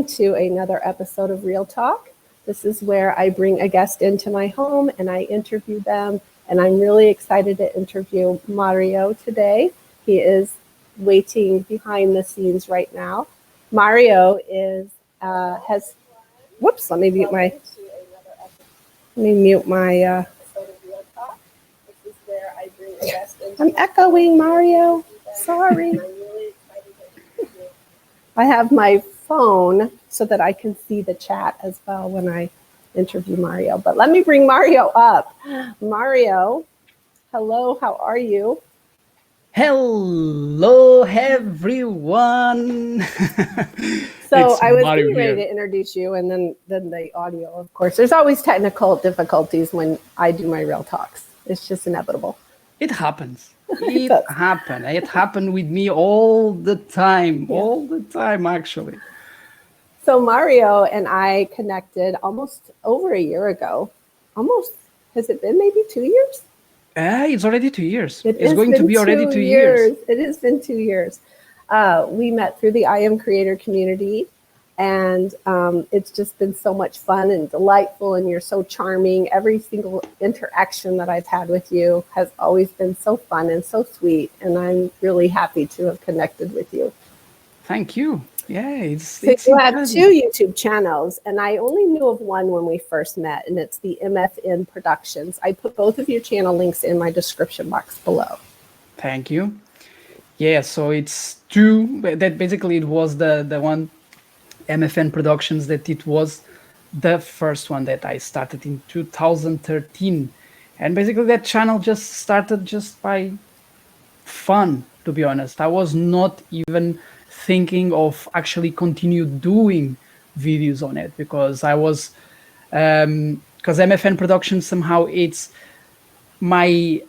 to another episode of Real Talk. This is where I bring a guest into my home and I interview them. And I'm really excited to interview Mario today. He is waiting behind the scenes right now. Mario is has. Whoops! Let me mute my. I'm echoing, Mario. Sorry. I have my phone so that I can see the chat as well when I interview Mario. But let me bring Mario up. Mario, hello, how are you? Hello, everyone. So I was getting ready to introduce you, and then the audio, of course. There's always technical difficulties when I do my real talks. It's just inevitable. It happens. It happened with me all the time, actually. So Mario and I connected almost over a year ago. Has it been maybe 2 years? It's already 2 years. It's going to be already 2 years. It has been 2 years. We met through the I Am Creator community, and it's just been so much fun and delightful, and you're so charming. Every single interaction that I've had with you has always been so fun and so sweet, and I'm really happy to have connected with you. Thank you. Yeah, so you have 2 YouTube channels, and I only knew of one when we first met, and it's the MFN Productions. I put both of your channel links in my description box below. Thank you. Yeah, so it's true that basically it was the one MFN Productions, that it was the first one that I started in 2013. And basically that channel just started just by fun, to be honest. I was not even thinking of actually continue doing videos on it, because I was because MFN Productions, somehow it's my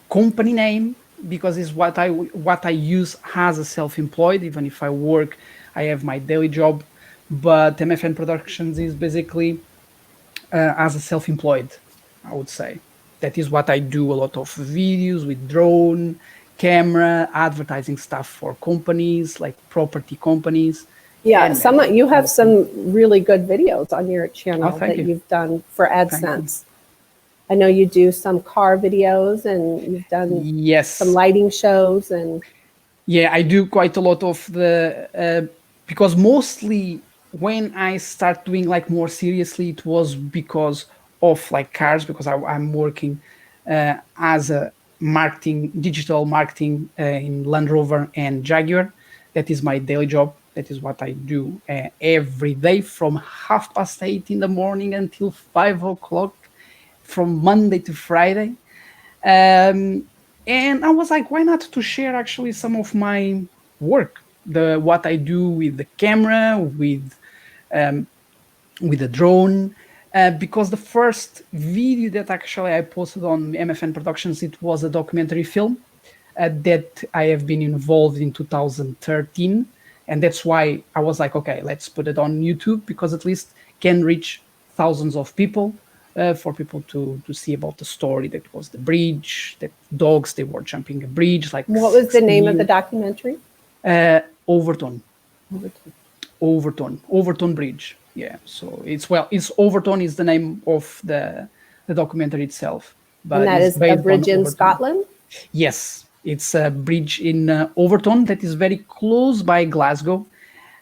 company name, because it's what I use as a self-employed. Even if I work, I have my daily job, but MFN Productions is basically as a self-employed, I would say. That is what I do, a lot of videos with drone, camera, advertising stuff for companies, like property companies. Yeah, you have some really good videos on your channel that you've done for AdSense. I know you do some car videos, and you've done some lighting shows, and yeah, I do quite a lot of the because mostly when I start doing like more seriously, it was because of like cars, because I'm working as a digital marketing in Land Rover and Jaguar. That is my daily job. That is what I do every day from 8:30 in the morning until 5 o'clock, from Monday to Friday. And I was like, why not to share actually some of my work, what I do with the camera, with the drone, because the first video that actually I posted on MFN Productions, it was a documentary film that I have been involved in 2013. And that's why I was like, okay, let's put it on YouTube, because at least can reach thousands of people, for people to see about the story. That was the bridge, that dogs, they were jumping a bridge. Like, what was the name of the documentary? Overton Bridge. Yeah, so it's Overton is the name of the documentary itself. But and that is a bridge in Scotland? Yes, it's a bridge in Overton that is very close by Glasgow.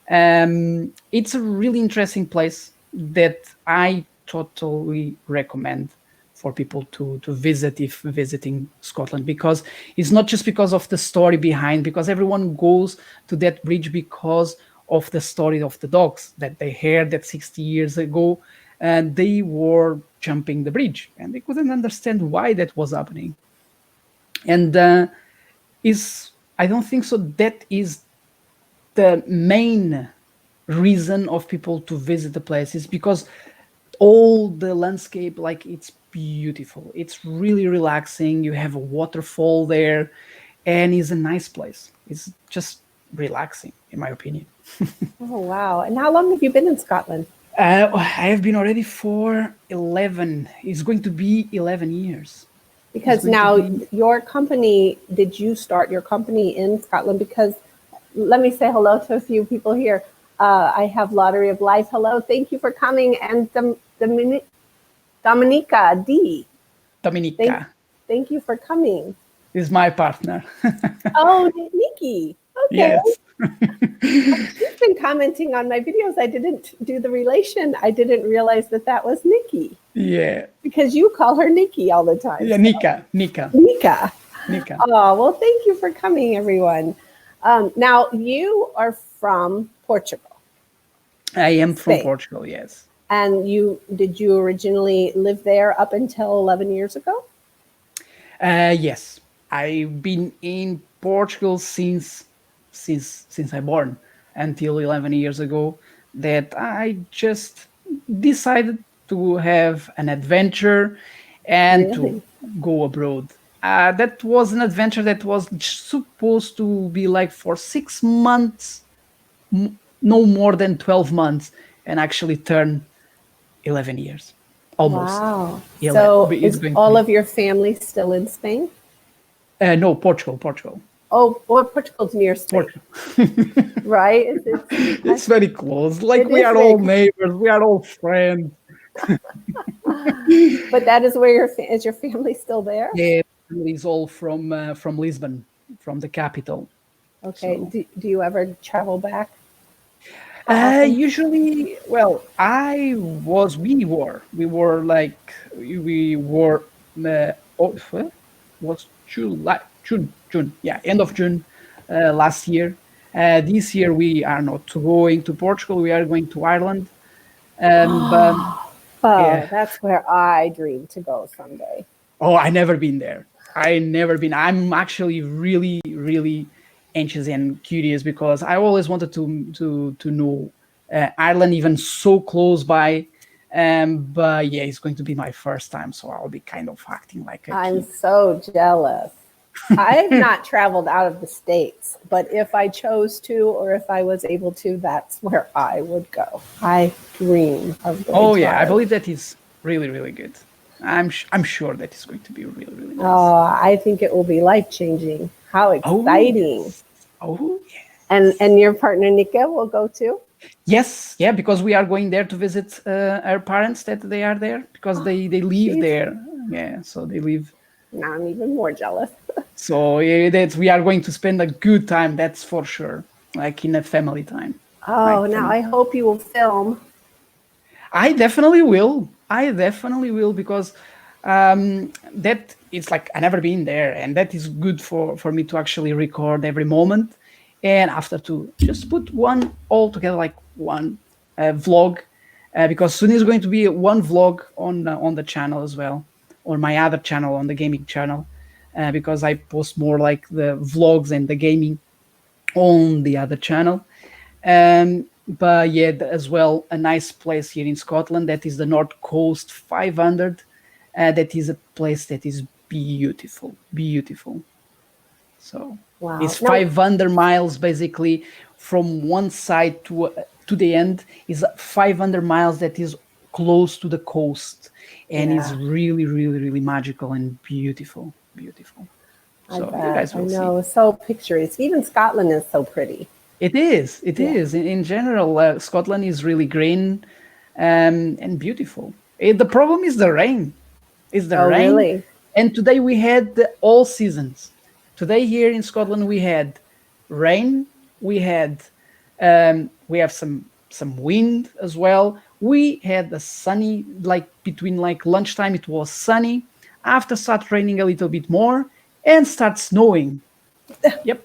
It's a really interesting place that I totally recommend for people to visit if visiting Scotland, because it's not just because of the story behind, because everyone goes to that bridge because of the story of the dogs that they heard that 60 years ago, and they were jumping the bridge and they couldn't understand why that was happening. And I don't think so that is the main reason of people to visit the place, is because all the landscape, like, it's beautiful, it's really relaxing, you have a waterfall there, and it's a nice place. It's just relaxing, in my opinion. Oh, wow. And how long have you been in Scotland? I have been already for 11. It's going to be 11 years. Because now your company, did you start your company in Scotland? Because let me say hello to a few people here. I have Lottery of Life. Hello, thank you for coming. And Dominica D. Thank, Dominica thank you for coming. is my partner. Oh, Nikki. Okay. Yes. She's been commenting on my videos. I didn't do the relation. I didn't realize that that was Nikki Yeah. because you call her Nikki all the time. Yeah, So. Nika. Nika. Nika. Oh, well, thank you for coming, everyone. Now, you are from Portugal, I am from Spain. Portugal, yes. And did you originally live there up until 11 years ago? Yes. I've been in Portugal since I born until 11 years ago that I just decided to have an adventure and to Really? go abroad. That was an adventure that was supposed to be like for 6 months, no more than 12 months, and actually turn 11 years. Almost. Wow. 11. So It's is going to all be. of your family still in Spain? No, Portugal. Oh, well, Portugal's near Spain, Portugal. right? It's very close. Like It we is are very all close. neighbors. We are all friends. But that is where is your family still there? Yeah, it's all from Lisbon, from the capital. Okay. So Do you ever travel back? How often? usually, well, we were was June, yeah, end of June last year. This year we are not going to Portugal. We are going to Ireland. But Oh, yeah, that's where I dream to go someday. oh, I never been there. I never been. I'm actually really anxious and curious because I always wanted to know Ireland, even so close by. But yeah, it's going to be my first time, so I'll be kind of acting like a I'm kid. so jealous. I've not traveled out of the States, but if I chose to or if I was able to, that's where I would go. I dream of going Oh to yeah, I Ireland. believe that is really good. I'm sure that is going to be really nice. Oh, I think it will be life changing. How Oh exciting. yes. Oh And your partner Nika will go too? yes, yeah, because we are going there to visit our parents that they are there because they live She's there. Yeah, so they live. now I'm even more jealous. So yeah, that we are going to spend a good time. That's for sure. Like in a family time, Oh, like now family. I hope you will film. I definitely will. I definitely will because that it's like I never been there, and that is good for me to actually record every moment, and after to just put one all together like one vlog, because soon is going to be one vlog on the channel as well, on my other channel on the gaming channel, because I post more like the vlogs and the gaming on the other channel. But yeah, as well, a nice place here in Scotland that is the North Coast 500. That is a place that is beautiful. So it's Wow. No, 500 miles basically from one side to the end is 500 miles that is close to the coast and is yeah, really magical and beautiful. I So you bet. guys I will see. know. So picturesque. Even Scotland is so pretty. It is. It Yeah. is. In general, Scotland is really green and beautiful. The problem is the rain. Is the Oh, rain. really? And today we had all seasons. Today here in Scotland we had rain. We have some wind as well. We had a sunny like between like lunchtime it was sunny. After start raining a little bit more and start snowing. Yep,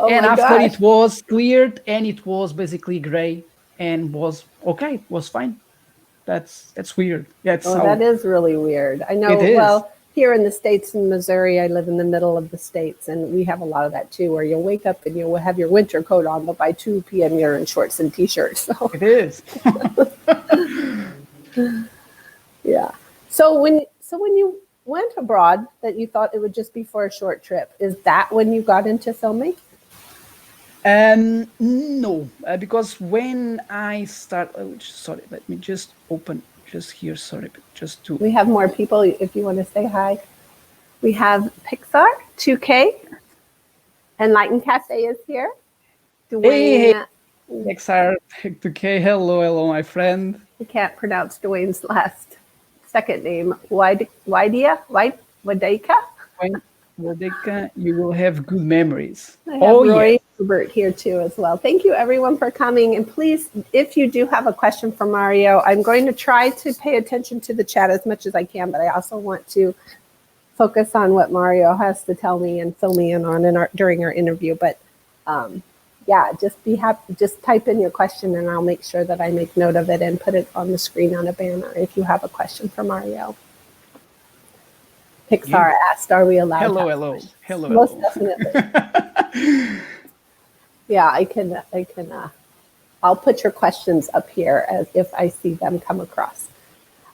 Oh and my after gosh. it was cleared and it was basically gray and was okay, was fine. That's weird. That's Oh, that how is really weird. I it know, is. well, here in the States, in Missouri, I live in the middle of the States, and we have a lot of that too, where you'll wake up and you'll have your winter coat on, but by 2 p.m. you're in shorts and t-shirts. So, It is. yeah. So when you went abroad, that you thought it would just be for a short trip, is that when you got into filming? No, because when I start, sorry, let me just open just here. Sorry, but just to. We have more people if you want to say hi. We have Pixar 2K Enlighten Cafe is here. Hey, Dwayne, XR, okay, hello, my friend. I can't pronounce Dwayne's last second name. Wadeka? When Rebecca, you will have good memories. I have Oh, yes. Roy Hubert here too as well. Thank you everyone for coming. And please, if you do have a question for Mario, I'm going to try to pay attention to the chat as much as I can, but I also want to focus on what Mario has to tell me and fill me in on during our interview. But yeah, just be happy. Just type in your question, and I'll make sure that I make note of it and put it on the screen on a banner if you have a question for Mario. Pixar asked, "Are we allowed?" Hello. Most definitely. Yeah, I can. I'll put your questions up here as if I see them come across.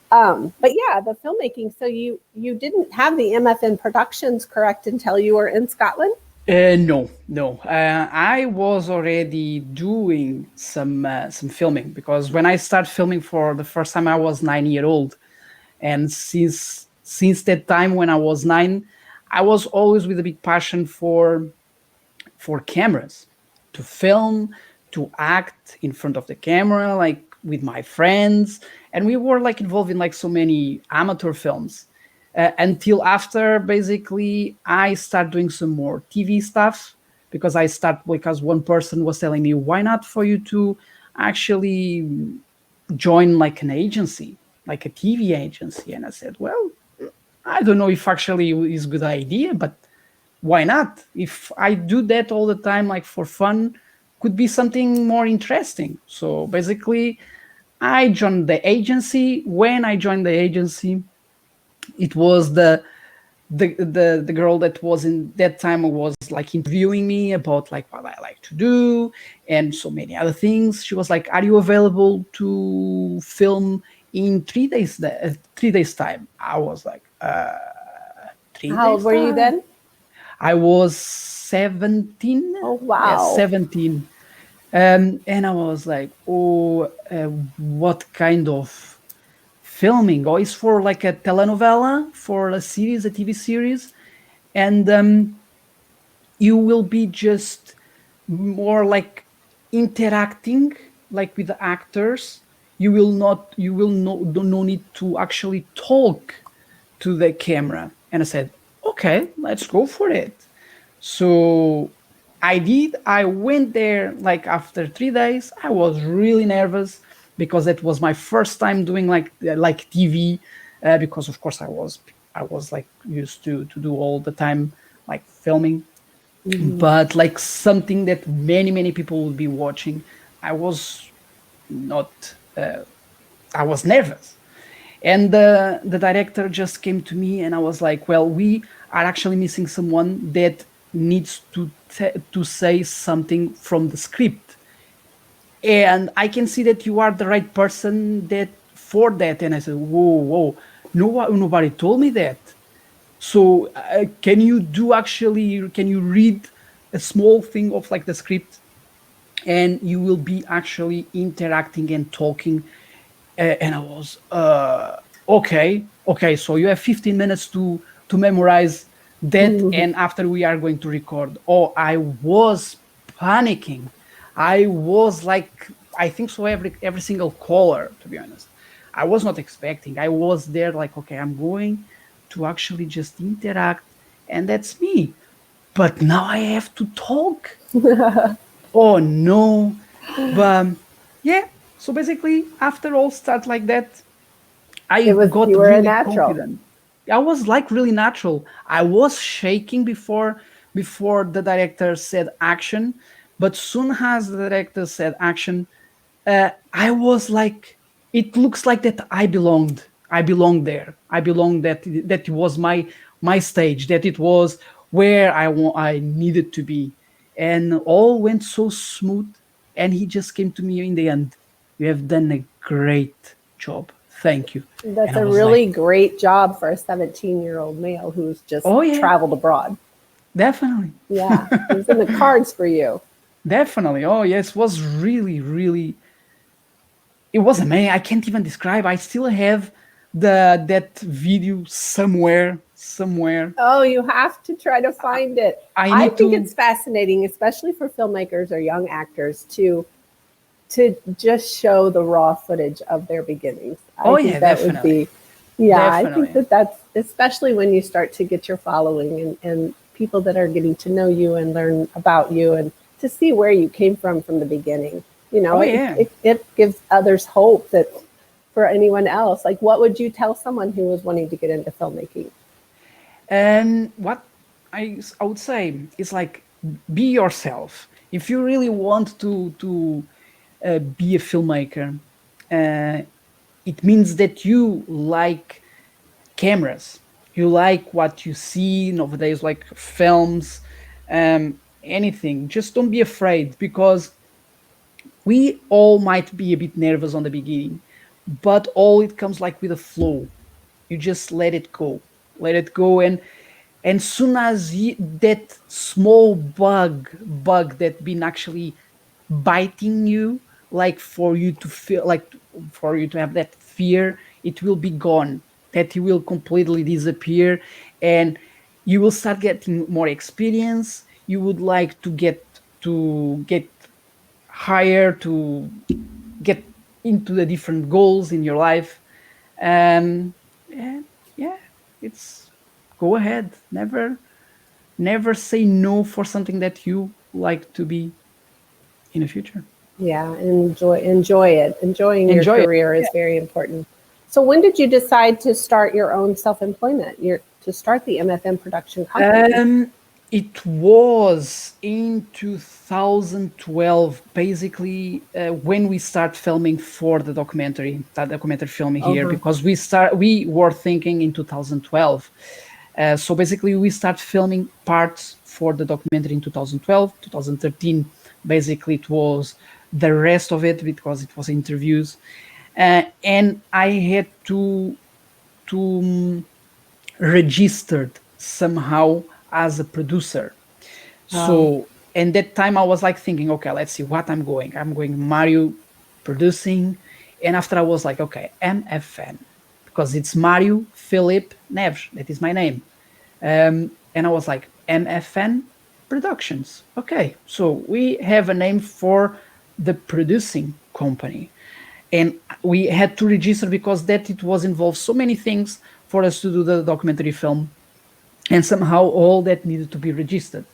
But yeah, the filmmaking. So you didn't have the MFN Productions, correct, until you were in Scotland? No. I was already doing some filming because when I started filming for the first time, I was 9 years old, and since that time when I was 9, I was always with a big passion for cameras, to film, to act in front of the camera, like with my friends, and we were like involved in like so many amateur films. Until after basically I start doing some more TV stuff because one person was telling me why not for you to actually join like an agency, like a TV agency, and I said, well, I don't know if actually is a good idea, but why not? If I do that all the time, like for fun, could be something more interesting. So basically, I joined the agency. When I joined the agency, it was the girl that was in that time was like interviewing me about like what I like to do and so many other things. She was like, "Are you available to film in 3 days? 3 days time?" I was like, three How old days were you time. then? I was 17. Oh Yes, wow! 17. And I was like, oh, what kind of filming? Oh, it's for like a telenovela, for a series, a TV series. And you will be just more like interacting like with the actors. You will no need to actually talk to the camera. And I said, okay, let's go for it. So I did. I went there like after 3 days. I was really nervous because it was my first time doing like TV. Because of course I was like used to do all the time like filming, but like something that many people would be watching. I was not. I was nervous, and the director just came to me and I was like, well, we are actually missing someone that needs to say something from the script, and I can see that you are the right person that for that. And I said, whoa, no, nobody told me that. So can you read a small thing of like the script, and you will be actually interacting and talking. And I was okay. So you have 15 minutes to memorize that, and after we are going to record. Oh, I was panicking. I was like, I think so every single caller, to be honest. I was not expecting. I was there like, okay, I'm going to actually just interact, and that's me. But now I have to talk. Oh no. But yeah, so basically after all start like that, I You got were a really natural. confident. I was like really natural. I was shaking before the director said action, but soon as the director said action, I was like, it looks like that I belonged. I belonged there. I belonged that it was my stage. That it was where I needed to be, and all went so smooth. And he just came to me in the end. You have done a great job. Thank you. That's And I a was like, really great job for a 17-year-old male who's just oh yeah, traveled abroad. definitely, Yeah, it was in the cards for you. definitely. Oh yes, was really it was amazing. I can't even describe. I still have that video somewhere somewhere. Oh, you have to try to I, find it. I I need think to. it's fascinating, especially for filmmakers or young actors, to just show the raw footage of their beginnings. I Oh think yeah, that would definitely, be, yeah, I think definitely. that that's especially when you start to get your following and people that are getting to know you and learn about you and to see where you came from the beginning. You know, Oh yeah. it gives others hope that for anyone else, like what would you tell someone who was wanting to get into filmmaking? And what I would say is like, be yourself. If you really want to be a filmmaker, uh, it means that you like cameras. You like what you see nowadays, like films, anything. Just don't be afraid, because we all might be a bit nervous on the beginning, but all it comes like with a flow. You just let it go, and soon as that small bug that been actually biting you, like for you to feel like, for you to have that fear, it will be gone, that it will completely disappear, and you will start getting more experience. You would like to get higher, to get into the different goals in your life. And yeah, it's, go ahead, never say no for something that you like to be in the future. Yeah, enjoy it. Enjoying your Enjoy it. career is very important. So when did you decide to start your own self-employment? To start the MFM production company? It was in 2012, basically, when we start filming for that documentary filming here, Uh-huh. because we were thinking in 2012. So basically, we start filming parts for the documentary in 2012, 2013. Basically, it was the rest of it, because it was interviews, and I had to registered somehow as a producer. Oh. So, and that time I was like thinking, okay, let's see what I'm going Mario producing. And after I was like, okay, MFN, because it's Mario Philip Neves. That is my name. And I was like, MFN Productions. Okay, so we have a name for the producing company. And we had to register, because that it was involved so many things for us to do the documentary film, and somehow all that needed to be registered,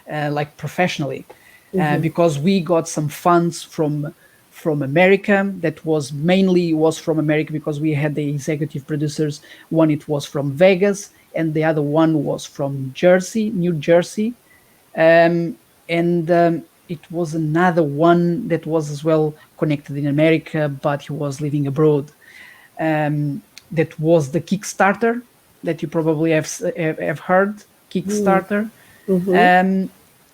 like professionally, Hmm. because we got some funds from America. That was from America, because we had the executive producers. One, it was from Vegas, and the other one was from New Jersey, and it was another one that was as well connected in America, but he was living abroad. That was the Kickstarter, that you probably have heard, Kickstarter. Hmm. um,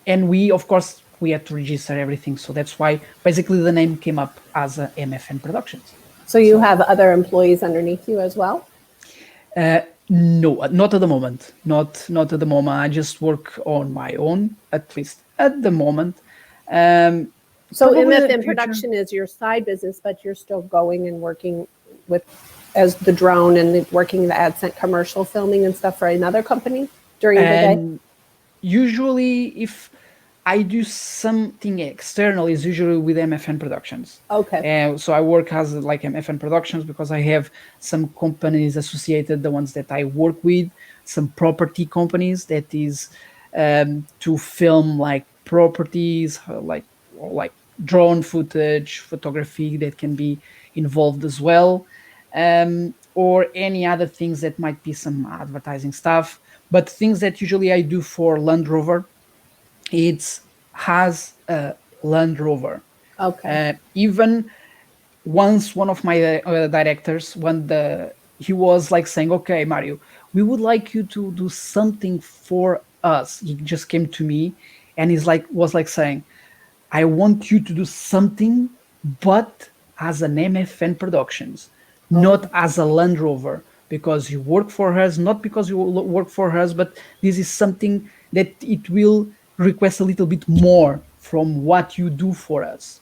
and we, of course, we had to register everything, so that's why basically the name came up as MFN Productions. So you So have other employees underneath you as well? no, not at the moment, not at the moment. I just work on my own, at least at the moment. um, So Probably in the MFM future. production is your side business, but you're still going and working with as the drone and working the AdSense commercial filming and stuff for another company during the day? And usually, if I do something external, is usually with MFN Productions. Okay. So I work as like MFN Productions, because I have some companies associated, the ones that I work with, some property companies that is, to film like properties, like drone footage, photography that can be involved as well, or any other things that might be some advertising stuff. But things that usually I do for Land Rover, it's has a Land Rover. Okay. Even once one of my directors, when the he was like saying, okay, Mario, we would like you to do something for us. He just came to me, and he's like, was like saying, I want you to do something, but as an MFN Productions, not Okay. as a Land Rover, because you work for us, not because you work for us, but this is something that it will request a little bit more from what you do for us.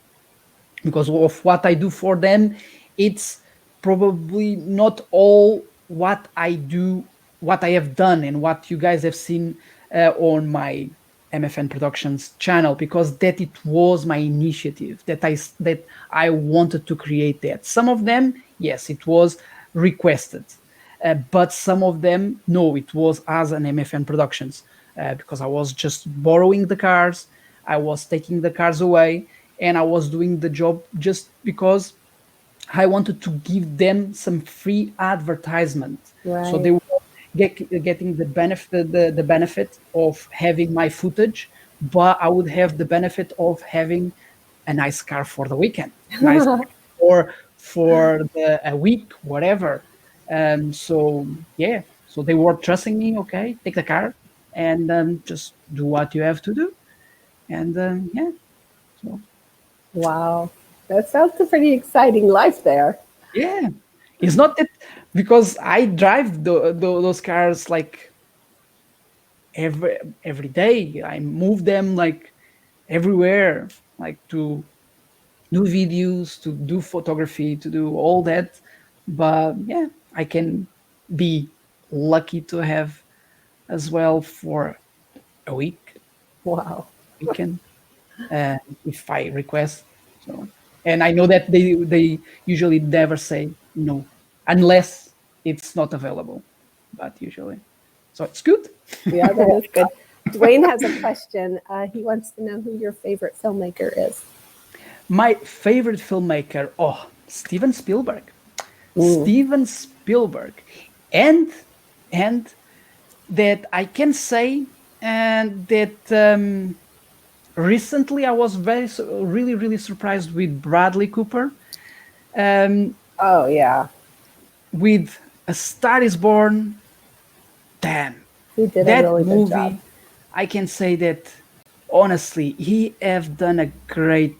Because of what I do for them, it's probably not all what I do what I have done and what you guys have seen on my MFN Productions channel, because that it was my initiative that I wanted to create that. Some of them, yes, it was requested, but some of them, no, it was as an MFN Productions, because I was just borrowing the cars, I was taking the cars away, and I was doing the job just because I wanted to give them some free advertisement, so they Right. were getting the benefit of having my footage, but I would have the benefit of having a nice car for the weekend, nice car for a week, whatever. So yeah, so they were trusting me. Okay, take the car and just do what you have to do, and yeah, so Wow. That sounds a pretty exciting life there. yeah, it's not that because I drive those cars like every day. I move them like everywhere, like to do videos, to do photography, to do all that. But yeah, I can be lucky to have as well for a week, Wow. weekend, uh, if I request. So, and I know that they usually never say no unless it's not available, but usually, so it's good. Yeah, that is good. Dwayne has a question. He wants to know who your favorite filmmaker is. My favorite filmmaker, oh, Steven Spielberg. Mm. Steven Spielberg, and and that I can say, and that recently I was really surprised with Bradley Cooper, um, Oh, yeah. with A Star Is Born. Damn, He did a that really good job. movie! I can say that honestly, he have done a great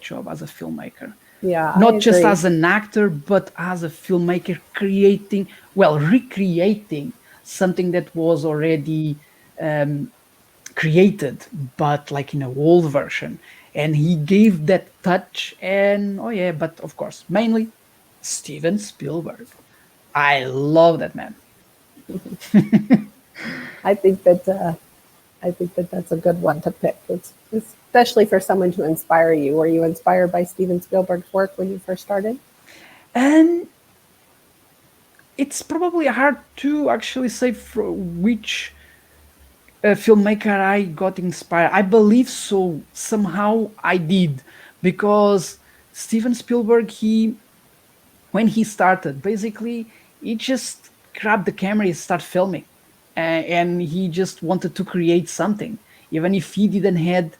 job as a filmmaker. Yeah, I Not just agree. as an actor, but as a filmmaker, creating, well, recreating something that was already um, created, but like in a old version. And he gave that touch. And oh, yeah, but of course, mainly Steven Spielberg. I love that man. I think that I think that that's a good one to pick. It's especially for someone to inspire you. Were you inspired by Steven Spielberg's work when you first started? And it's probably hard to actually say for which filmmaker I got inspired. I believe so. Somehow I did, because Steven Spielberg, he when he started, basically he just grabbed the camera and started filming, and he just wanted to create something, even if he didn't had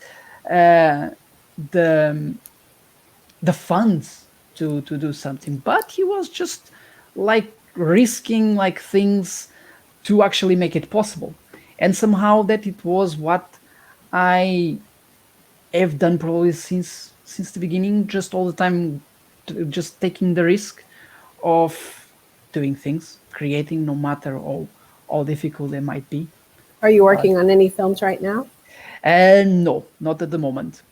uh, the the funds to do something, but he was just like risking like things to actually make it possible. And somehow that it was what I have done probably since the beginning, just all the time, just taking the risk of doing things, creating, no matter how difficult they might be. Are you But working on any films right now? no, not at the moment,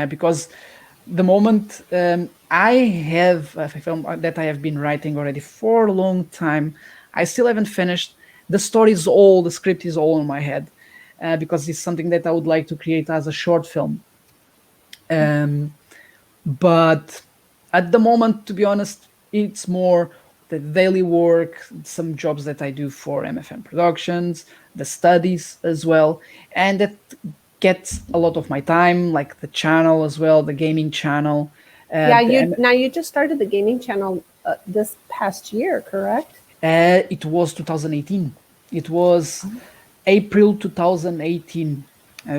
because the moment I have a film that I have been writing already for a long time. I still haven't finished. The story is all, the script is all in my head, because it's something that I would like to create as a short film. Um, but at the moment, to be honest, it's more the daily work, some jobs that I do for MFM Productions, the studies as well, and that gets a lot of my time, like the channel as well, the gaming channel. Yeah, The, you just started the gaming channel this past year, correct? it was 2018. It was April 2018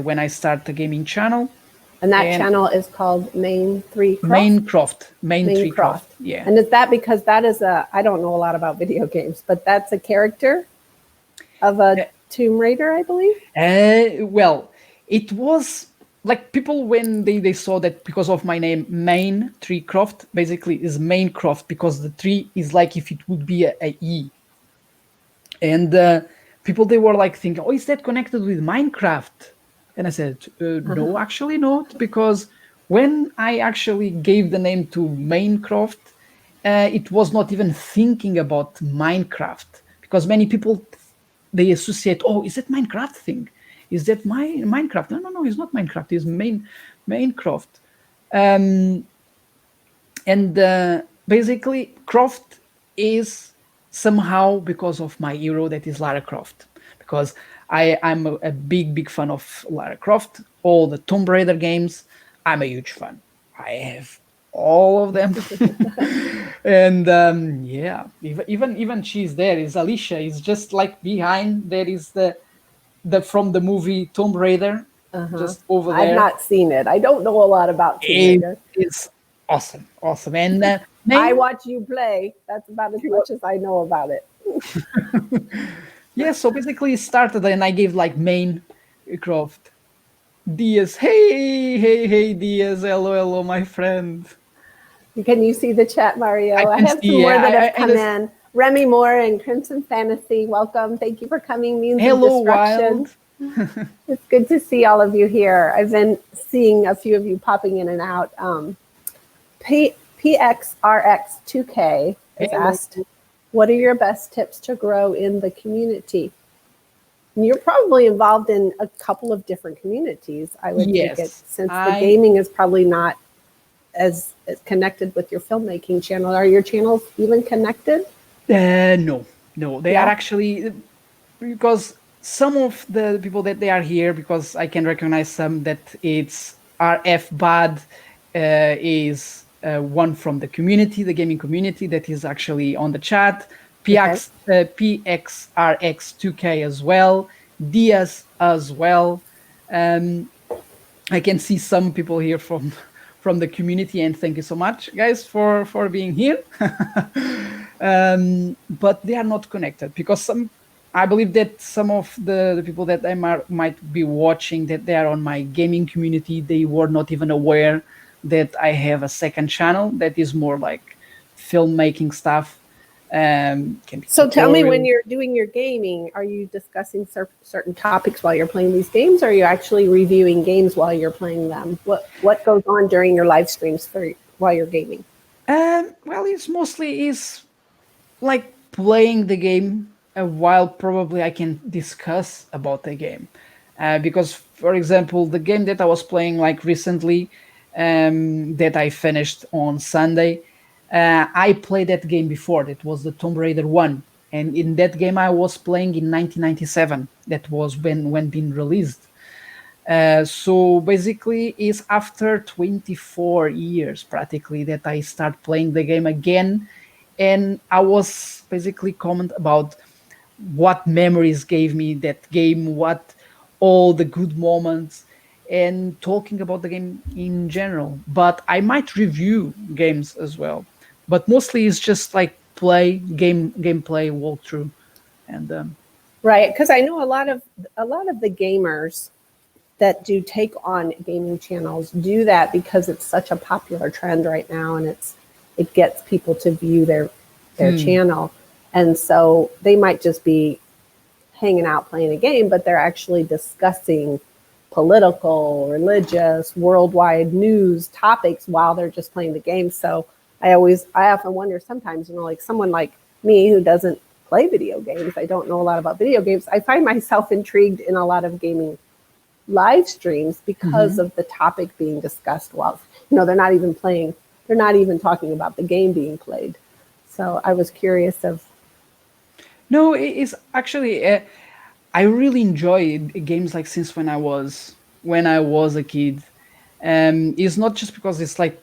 when I started the gaming channel, And that and channel is called Main Three Croft. Main Main Tree Croft, Croft. yeah. And is that because that is a, I don't know a lot about video games, but that's a character of a Tomb Raider, I believe? Well, it was like people when they saw that, because of my name, Main Tree Croft, basically is Main Croft because the tree is like if it would be a E. And people, they were like thinking, oh, is that connected with Minecraft? And I said, no, actually not, because when I actually gave the name to Minecraft, it was not even thinking about Minecraft, because many people they associate, oh, is that Minecraft thing? Is that my Minecraft? No, no, no, it's not Minecraft. It's Minecraft. Um, and basically, Croft is somehow because of my hero that is Lara Croft, because I'm a big fan of Lara Croft. All the Tomb Raider games, I'm a huge fan. I have all of them. And yeah, even she's there. Is Alicia is just like behind. There is the from the movie Tomb Raider, Uh-huh. just over I've there. not seen it. I don't know a lot about Tomb It Raider. is awesome, awesome. And I main, watch you play. That's about as much as I know about it. yeah. So basically, it started, and I gave like main Croft Diaz. Hey, hey, hey, Diaz. Hello, hello, my friend. Can you see the chat, I Mario? I can have some see. more that have And come in. Remy Moore and Crimson Fantasy, welcome. Thank you for coming. Means of hello, Destruction. Wild. It's good to see all of you here. I've been seeing a few of you popping in and out. PXRX2K has Hello. asked, what are your best tips to grow in the community? And you're probably involved in a couple of different communities, I would take it, Yes, since the I. gaming is probably not as connected with your filmmaking channel. Are your channels even connected? No, no. They are Yeah. actually, because some of the people that they are here, because I can recognize some that it's RF Bad is one from the community, the gaming community, that is actually on the chat. Okay. PXRX2K as well, Diaz as well. Um, I can see some people here from from the community, and thank you so much, guys, for being here. But they are not connected because some. I believe that some of the people that might be watching that they are on my gaming community, they were not even aware that I have a second channel that is more like filmmaking stuff. Can be So tell me, when tutorial. you're doing your gaming, are you discussing certain topics while you're playing these games, or are you actually reviewing games while you're playing them? What goes on during your live streams for while you're gaming? Well, it's mostly is like playing the game while probably I can discuss about the game. Because, for example, the game that I was playing like recently, that I finished on Sunday, I played that game before. That was the Tomb Raider 1. And in that game, I was playing in 1997. That was when being released. So basically, it's after 24 years practically that I start playing the game again, and I was basically comment about what memories gave me that game, what all the good moments, and talking about the game in general. But I might review games as well, but mostly it's just like play gameplay walkthrough, and Right, because I know a lot of the gamers that do take on gaming channels do that because it's such a popular trend right now, and it gets people to view their channel, and so they might just be hanging out playing a game, but they're actually discussing political, religious, worldwide news topics while they're just playing the game. So I often wonder sometimes, like someone like me who doesn't play video games, I don't know a lot about video games. I find myself intrigued in a lot of gaming live streams because Mhm. of the topic being discussed while, they're not even playing, they're not even talking about the game being played. So I was curious of. No, it's actually I really enjoy games like since when I was a kid. It's not just because it's like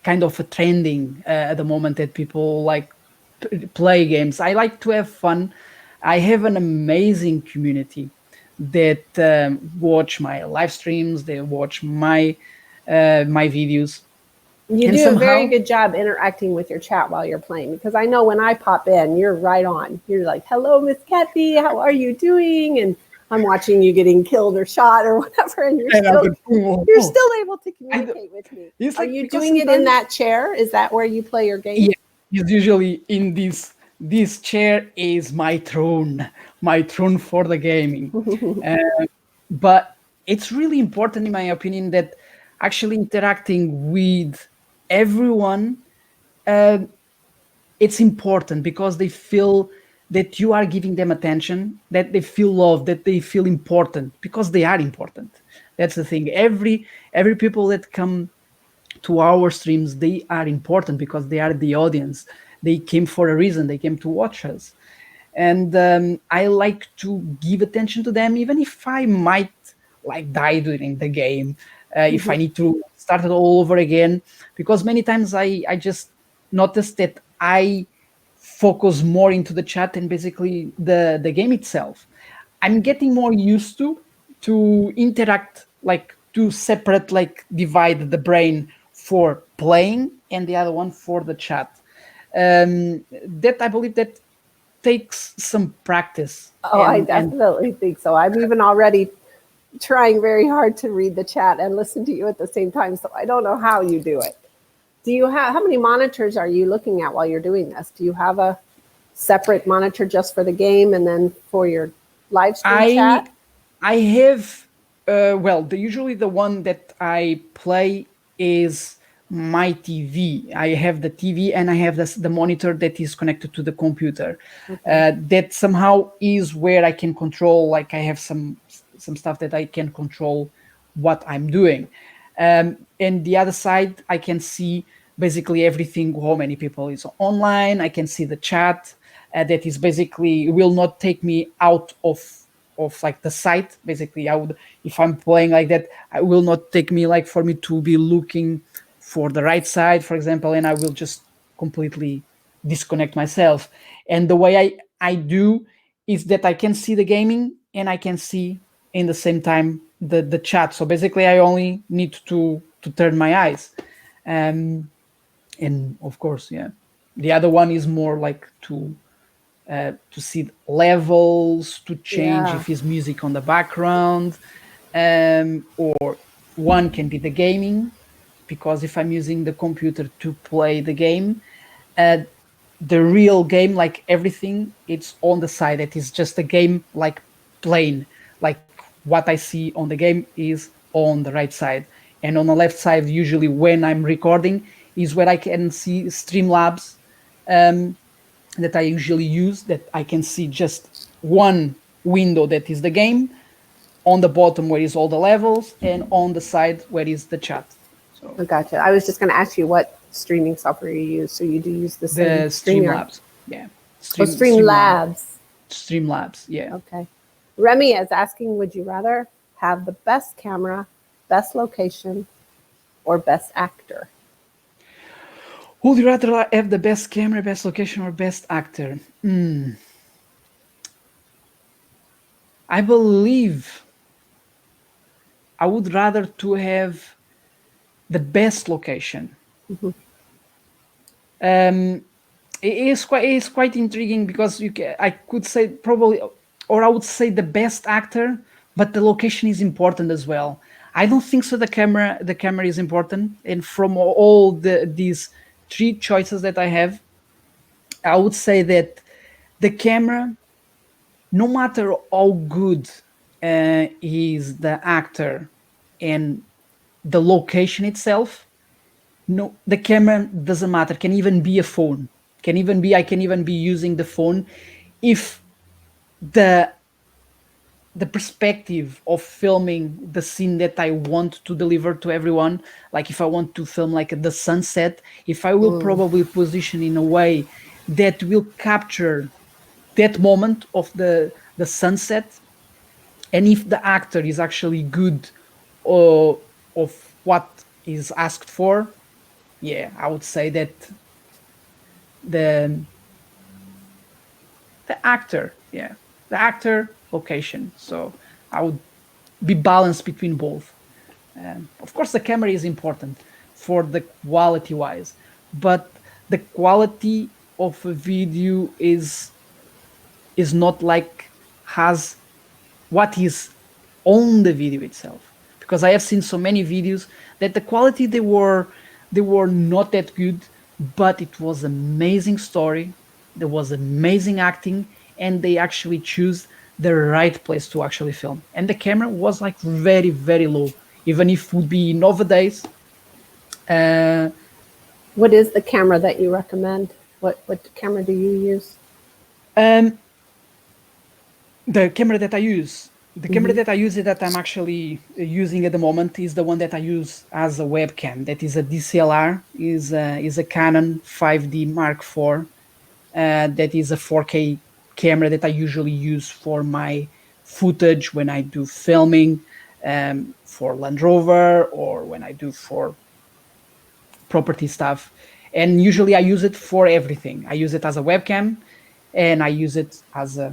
kind of a trending at the moment that people like play games. I like to have fun. I have an amazing community that watch my live streams. They watch my videos, You and do a very somehow good job interacting with your chat while you're playing, because I know when I pop in, you're right on. You're like, "Hello, Miss Kathy, how are you doing?" And I'm watching you getting killed or shot or whatever, and and I would, you're still able to I do- communicate with me. it's Are like you because doing it in sometimes that chair? Is that where you play your games? yeah, it's usually in this chair is my throne for the gaming. But it's really important in my opinion that actually interacting with everyone, uh, it's important because they feel that you are giving them attention, that they feel loved, that they feel important, because they are important. That's the thing. Every people that come to our streams, they are important because they are the audience. They came for a reason. They came to watch us, and I like to give attention to them, even if I might like die during the game, if I Mhm. need to start it all over again, because many times I just notice that I focus more into the chat and basically the game itself. I'm getting more used to interact, like to separate, like divide the brain for playing and the other one for the chat. That I believe that takes some practice Oh, I and definitely think so. I'm even already trying very hard to read the chat and listen to you at the same time. So I don't know how you do it. Do you have, how many monitors are you looking at while you're doing this? Do you have a separate monitor just for the game and then for your live stream I chat? I have well, usually the one that I play is my TV. I have the TV and I have the monitor that is connected to the computer. Okay. That somehow is where I can control. Like I have some stuff that I can control what I'm doing. And the other side, I can see basically everything. How many people is online? I can see the chat. That is basically will not take me out of like the site. Basically, I would, if I'm playing like that, I will not take me like for me to be looking for the right side, for example, and I will just completely disconnect myself. And the way I do is that I can see the gaming and I can see in the same time the chat. So basically, I only need to turn my eyes. And of course, yeah, the other one is more like to see levels, to change Yeah. if it's music on the background, or one can be the gaming, because if I'm using the computer to play the game, uh, the real game, like everything, it's on the side. It is just a game, like plain, like what I see on the game is on the right side, and on the left side, usually when I'm recording, is where I can see Streamlabs, um, that I usually use, that I can see just one window that is the game, on the bottom where is all the levels, and on the side where is the chat. So I gotcha. I was just going to ask you what streaming software you use. So you do use the same the StreamYard. Streamlabs, yeah, Oh, Streamlab, Streamlabs. Streamlabs, yeah. Okay. Remy is asking, would you rather have the best camera, best location, or best actor? Would you rather have the best camera, best location, or best actor? I believe I would rather to have the best location. Mhm. Um, it is quite intriguing because I could say probably, or I would say the best actor, but the location is important as well. I don't think so. The camera is important, and from all these three choices that I have, I would say that the camera, no matter how good is the actor and the location itself, no, the camera doesn't matter. Can even be a phone. Can even be I can even be using the phone if the the perspective of filming the scene that I want to deliver to everyone, like if I want to film like the sunset, if I will Mm. probably position in a way that will capture that moment of the sunset, and if the actor is actually good, of what is asked for, yeah, I would say that the the actor, yeah, the actor location. So I would be balanced between both. Of course, the camera is important for the quality wise, but the quality of a video is not like has what is on the video itself, because I have seen so many videos that the quality they were not that good, but it was amazing story, there was amazing acting, and they actually choose the right place to actually film, and the camera was like very very low, even if would be nowadays. uh What is the camera that you recommend? What camera do you use? Um, the camera that I use, the camera Hmm. that I use that I'm actually using at the moment is the one that I use as a webcam. That is a DCLR, is a Canon 5D Mark IV. That is a 4K camera that I usually use for my footage when I do filming, for Land Rover, or when I do for property stuff. And usually I use it for everything. I use it as a webcam, and I use it as a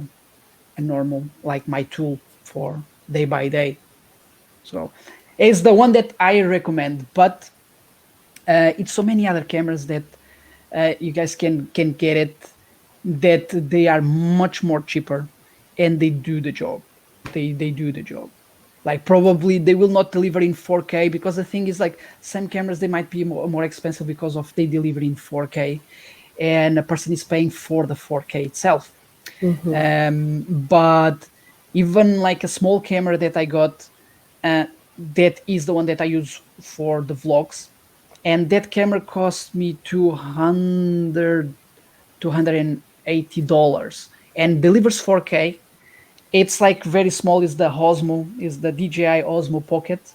normal, like my tool for day by day. So it's the one that I recommend. But it's so many other cameras that you guys can get it, that they are much more cheaper, and they do the job. They do the job. Like, probably they will not deliver in 4K, because the thing is, like, some cameras, they might be more expensive because of they deliver in 4K, and a person is paying for the 4K itself. Hmm. But even like a small camera that I got, that is the one that I use for the vlogs, and that camera cost me 280 dollars, and delivers 4K. It's like very small. Is the Osmo, is the DJI Osmo Pocket,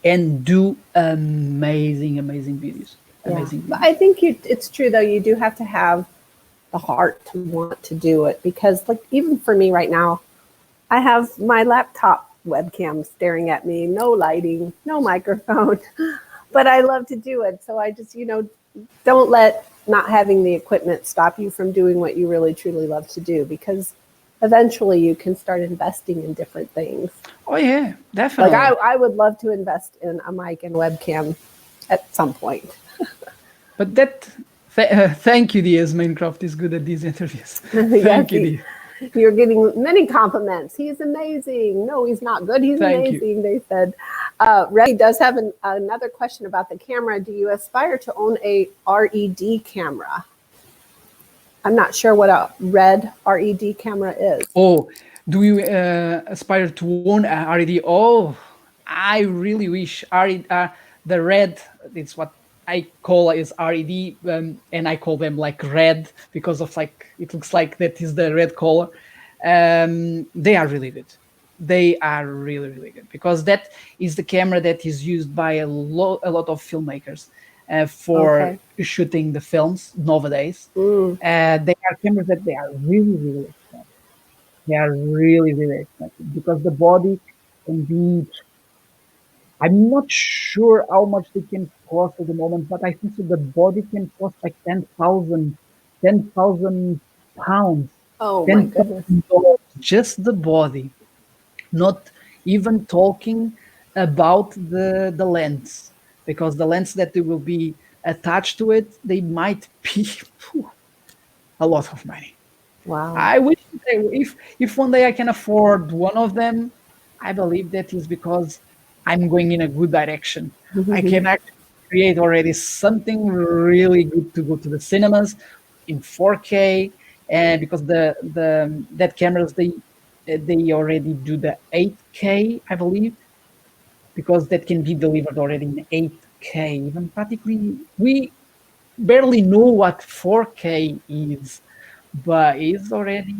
and do amazing videos. Yeah, Amazing but videos. I think it's true though. You do have to have the heart to want to do it because, like, even for me right now, I have my laptop webcam staring at me, no lighting, no microphone, but I love to do it. So I just, don't let not having the equipment stop you from doing what you really truly love to do because eventually you can start investing in different things. Oh yeah, Like definitely. I would love to invest in a mic and webcam at some point. But thank you, Diaz. Minecraft is good at these interviews. Yes, Thank you, Diaz. you're getting many compliments. He's amazing. No, he's not good. He's Thank you. amazing, they said. Remy does have another question about the camera. Do you aspire to own a RED camera? I'm not sure what a red RED camera is. Oh, do you aspire to own a RED? Oh, I really wish RED, the red, it's what I call is RED, and I call them like red because of, like, it looks like that is the red color. They are really good. They are really good, because that is the camera that is used by a lot of filmmakers for Okay. shooting the films nowadays. Mm. They are cameras that they are really expensive. They are really expensive, because the body can be. I'm not sure how much they can cost at the moment, but I think so the body can cost like 10,000 pounds, Oh my ten goodness. thousand dollars, just the body. Not even talking about the lens, because the lens that they will be attached to it, they might be a lot of money. Wow. I wish if one day I can afford one of them, I believe that is because I'm going in a good direction. I can actually create already something really good to go to the cinemas in 4K, and because the that cameras, they already do the 8K, I believe, because that can be delivered already in 8K. Even practically, we barely know what 4K is, but it's already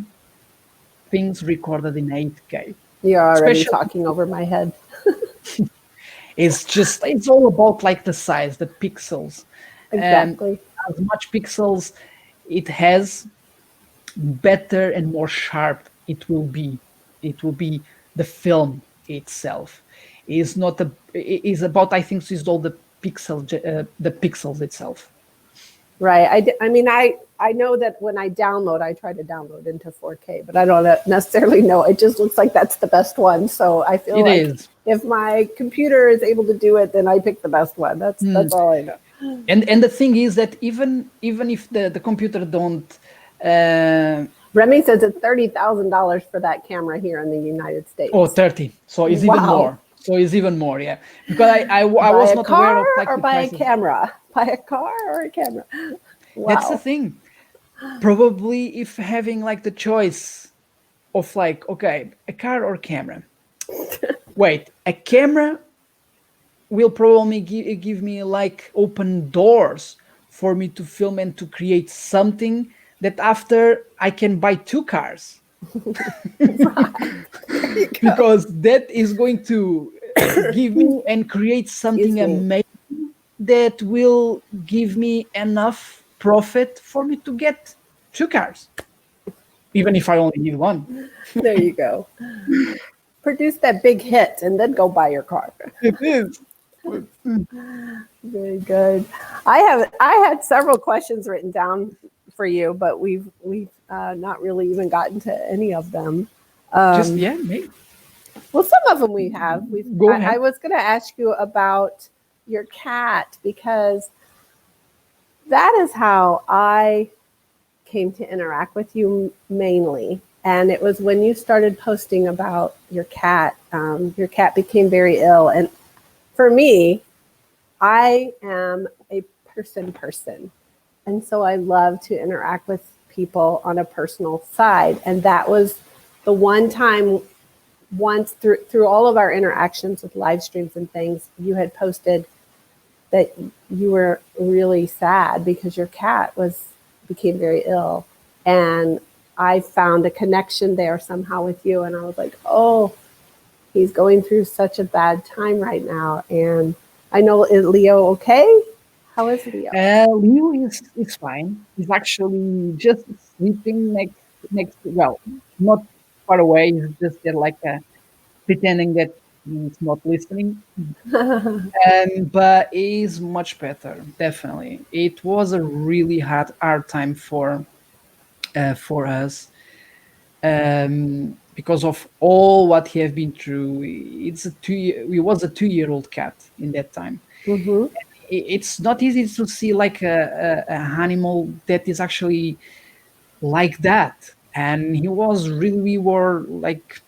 things recorded in 8K. You're already Especially, talking over my head. it's all about like the size, the pixels. Um, Exactly. as much pixels it has, better and more sharp it will be. It will be the film itself. Is not a is about, I think, is all the pixels itself. Right. I mean, I know that when I download, I try to download into 4K, but I don't necessarily know. It just looks like that's the best one. So I feel It like is. if my computer is able to do it, then I pick the best one. That's all I know. And the thing is that even if the computer don't, uh, Remy says it's $30,000 for that camera here in the United oh, States. 30, so it's even Wow. more, yeah, because I Buy was a not aware car of like or the buy a prices. camera? Buy a car or a camera? That's the Wow. thing. Probably, if having like the choice of, like, okay, a car or camera, wait, a camera will probably give me like open doors for me to film and to create something that after I can buy two cars Right. There you go. because that is going to give me and create something Excuse me. amazing that will give me enough profit for me to get two cars, even if I only need one. There you go. Produce that big hit and then go buy your car. It is. Very good. I had several questions written down for you, but we've not really even gotten to any of them. Just, Um, yeah, maybe. well, some of them we have. Go I ahead. was going to ask you about your cat because that is how I came to interact with you mainly. And it was when you started posting about your cat. Your cat became very ill, and for me, I am a person, and so I love to interact with people on a personal side. And that was the one time, once through all of our interactions with live streams and things, you had posted that you were really sad because your cat was became very ill, and I found a connection there somehow with you, and I was like, oh, he's going through such a bad time right now. And I know, is Leo okay? How is Leo? Leo is fine. He's actually just sleeping next. Well, not far away. He's just there, like pretending that he's not listening. But he's much better. Definitely, it was a really hard time for us, because of all what he have been through. He was a 2-year-old cat in that time. Mm-hmm. It's not easy to see like a animal that is actually like that, and he was really, we were like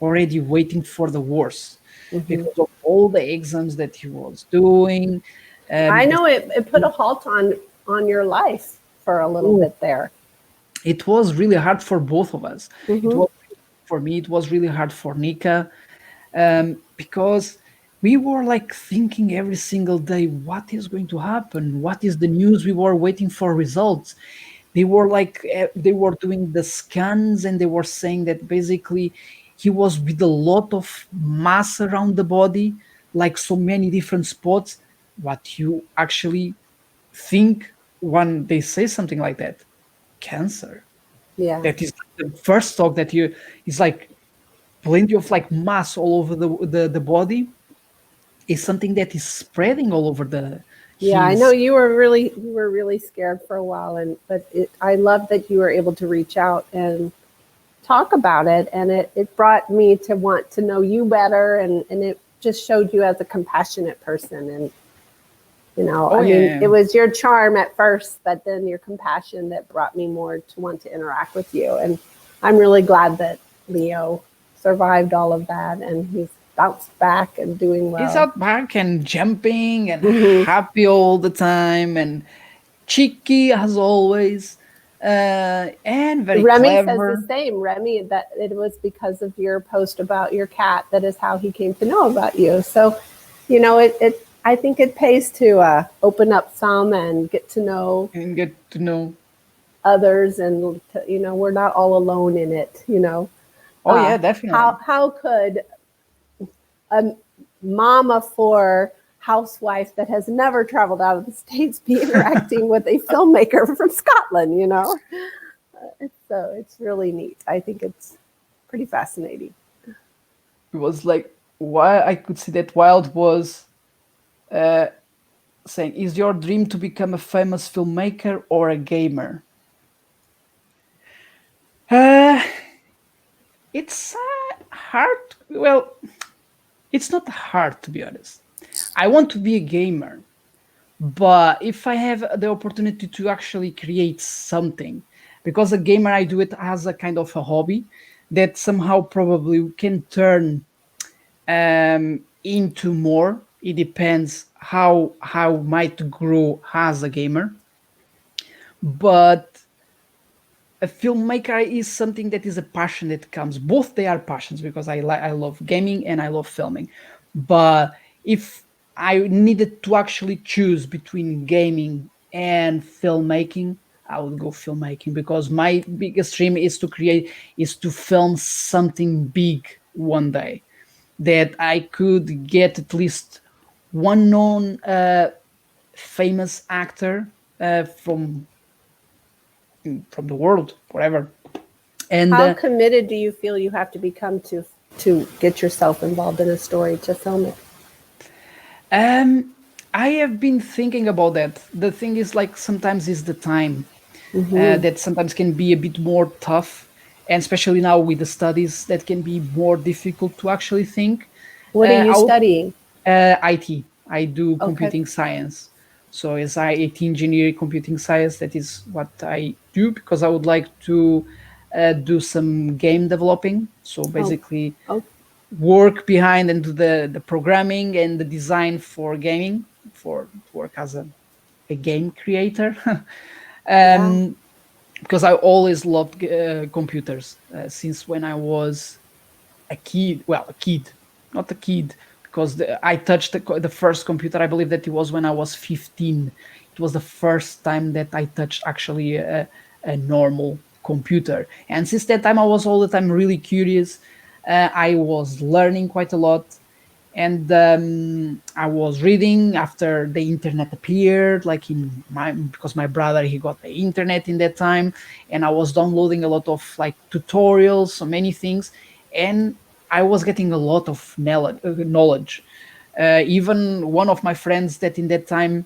already waiting for the worst Mm-hmm. because of all the exams that he was doing. I The know it put a halt on your life for a little school, bit there. it was really hard for both of us. It Mm-hmm. was, for me, it was really hard for Nika, because we were like thinking every single day, what is going to happen? What is the news? We were waiting for results. They were like, they were doing the scans and they were saying that basically he was with a lot of mass around the body, like so many different spots. What you actually think when they say something like that? Cancer. Yeah. That is the first talk that you, is like plenty of like mass all over the body, is something that is spreading all over the Yeah, I know his. you were really scared for a while, and I love that you were able to reach out and talk about it, and it brought me to want to know you better, and it just showed you as a compassionate person. And Oh I mean, yeah, it was your charm at first, but then your compassion that brought me more to want to interact with you. And I'm really glad that Leo survived all of that and he's bounced back and doing he's well. out back and jumping and Hmm. happy all the time and cheeky as always, and very Remy says the clever. same. Remy, that it was because of your post about your cat that is how he came to know about you. So, it I think it pays to open up some and get to know And get to know. others, and we're not all alone in it. Oh yeah, How definitely. could a mom of four housewife that has never traveled out of the states be interacting with a filmmaker from Scotland? It's really neat. I think it's pretty fascinating. It was like, why I could see that Wild was uh, saying, is your dream to become a famous filmmaker or a gamer? uh, it's hard. Well, it's not hard, to be honest. I want to be a gamer, but if I have the opportunity to actually create something, because a gamer, I do it as a kind of a hobby that somehow probably can turn into more. It depends how might grow as a gamer, but a filmmaker is something that is a passion that comes. Both they are passions because I love gaming and I love filming. But if I needed to actually choose between gaming and filmmaking, I would go filmmaking, because my biggest dream is to create, is to film something big one day, that I could get at least one known famous actor from the world, whatever. And How committed do you feel you have to become to get yourself involved in a story to film it? I have been thinking about that. The thing is, like, sometimes is the time that sometimes can be a bit more tough, and especially now with the studies, that can be more difficult to actually think. What are you I would studying? IT. I do Okay. computing science. So as IT engineering, computing science, that is what I do, because I would like to do some game developing. So Oh, basically oh, work behind and do the programming and the design for gaming, for to work as a game creator. yeah. Because I always loved computers since when I was a kid. Well, a kid, not a kid, because I touched the first computer. I believe that it was when I was 15. It was the first time that I touched actually a normal computer, and since that time I was all the time really curious. I was learning quite a lot, and I was reading after the internet appeared, like in my, because my brother, he got the internet in that time, and I was downloading a lot of like tutorials, so many things, and I was getting a lot of knowledge. Even one of my friends that in that time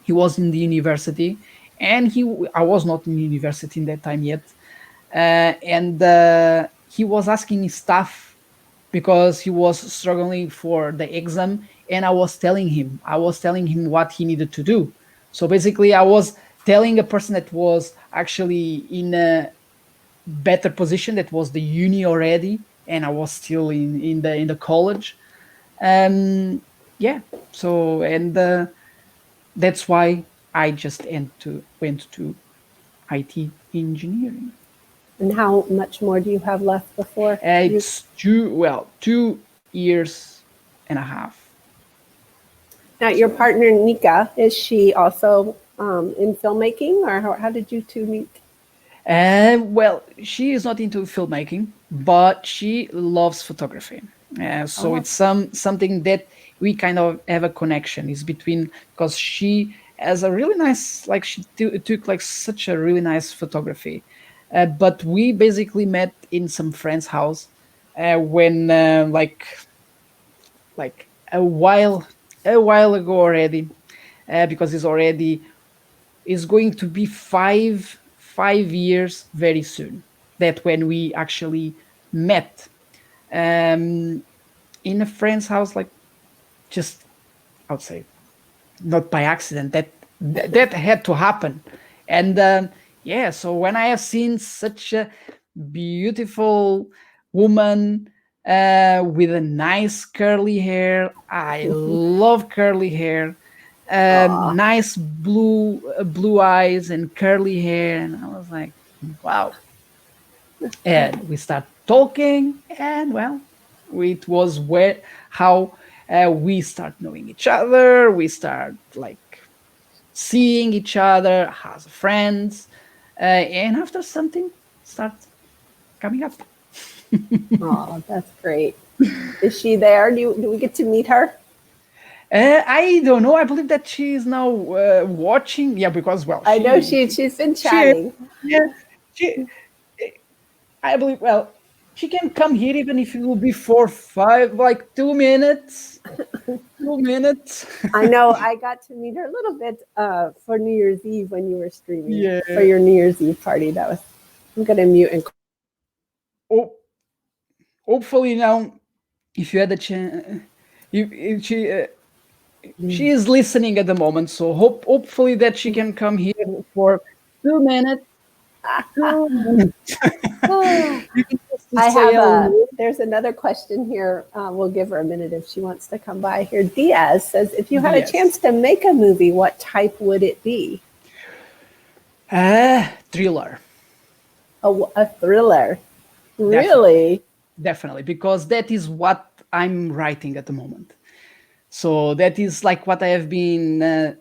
he was in the university, and I was not in university in that time yet, and he was asking me stuff because he was struggling for the exam, and I was telling him what he needed to do. So basically I was telling a person that was actually in a better position, that was the uni already, and I was still in the college. um yeah. So, and that's why I just went to IT engineering. And how much more do you have left before you? It's 2 years and a half. Now, your So, partner Nika, is she also in filmmaking, or how did you two meet? well, she is not into filmmaking, but she loves photography. So Oh, it's something that we kind of have a connection is between, because she has a really nice, like, she took like such a really nice photography. But we basically met in some friend's house when like a while ago already, because it's going to be five years very soon, that when we actually met um in a friend's house, like, just, I would say, not by accident, that had to happen. And yeah, so when I have seen such a beautiful woman with a nice curly hair, I love curly hair, aw, nice blue eyes and curly hair, and I was like, wow. And we start talking, and well, it was where how we start knowing each other. We start like seeing each other as friends, and after something starts coming up. aw, that's great. Is she there? Do we get to meet her? I don't know. I believe that she is now watching. Yeah, because, well, I know she she's been she chatting. yeah, she I believe, well, she can come here even if it will be for five, like 2 minutes. 2 minutes. I know I got to meet her a little bit for New Year's Eve when you were streaming Yeah. for your New Year's Eve party. That was. I'm gonna mute and. Oh, hopefully now, if you had a chance, if she is listening at the moment, so hopefully that she can come here for 2 minutes. 2 minutes. Ah, You can just I say have a. hello. There's another question here. We'll give her a minute if she wants to come by here. Diaz says, if you had a chance Yes. to make a movie, what type would it be? Thriller. A thriller. Definitely. Really? Definitely. Because that is what I'm writing at the moment. So that is like what I have been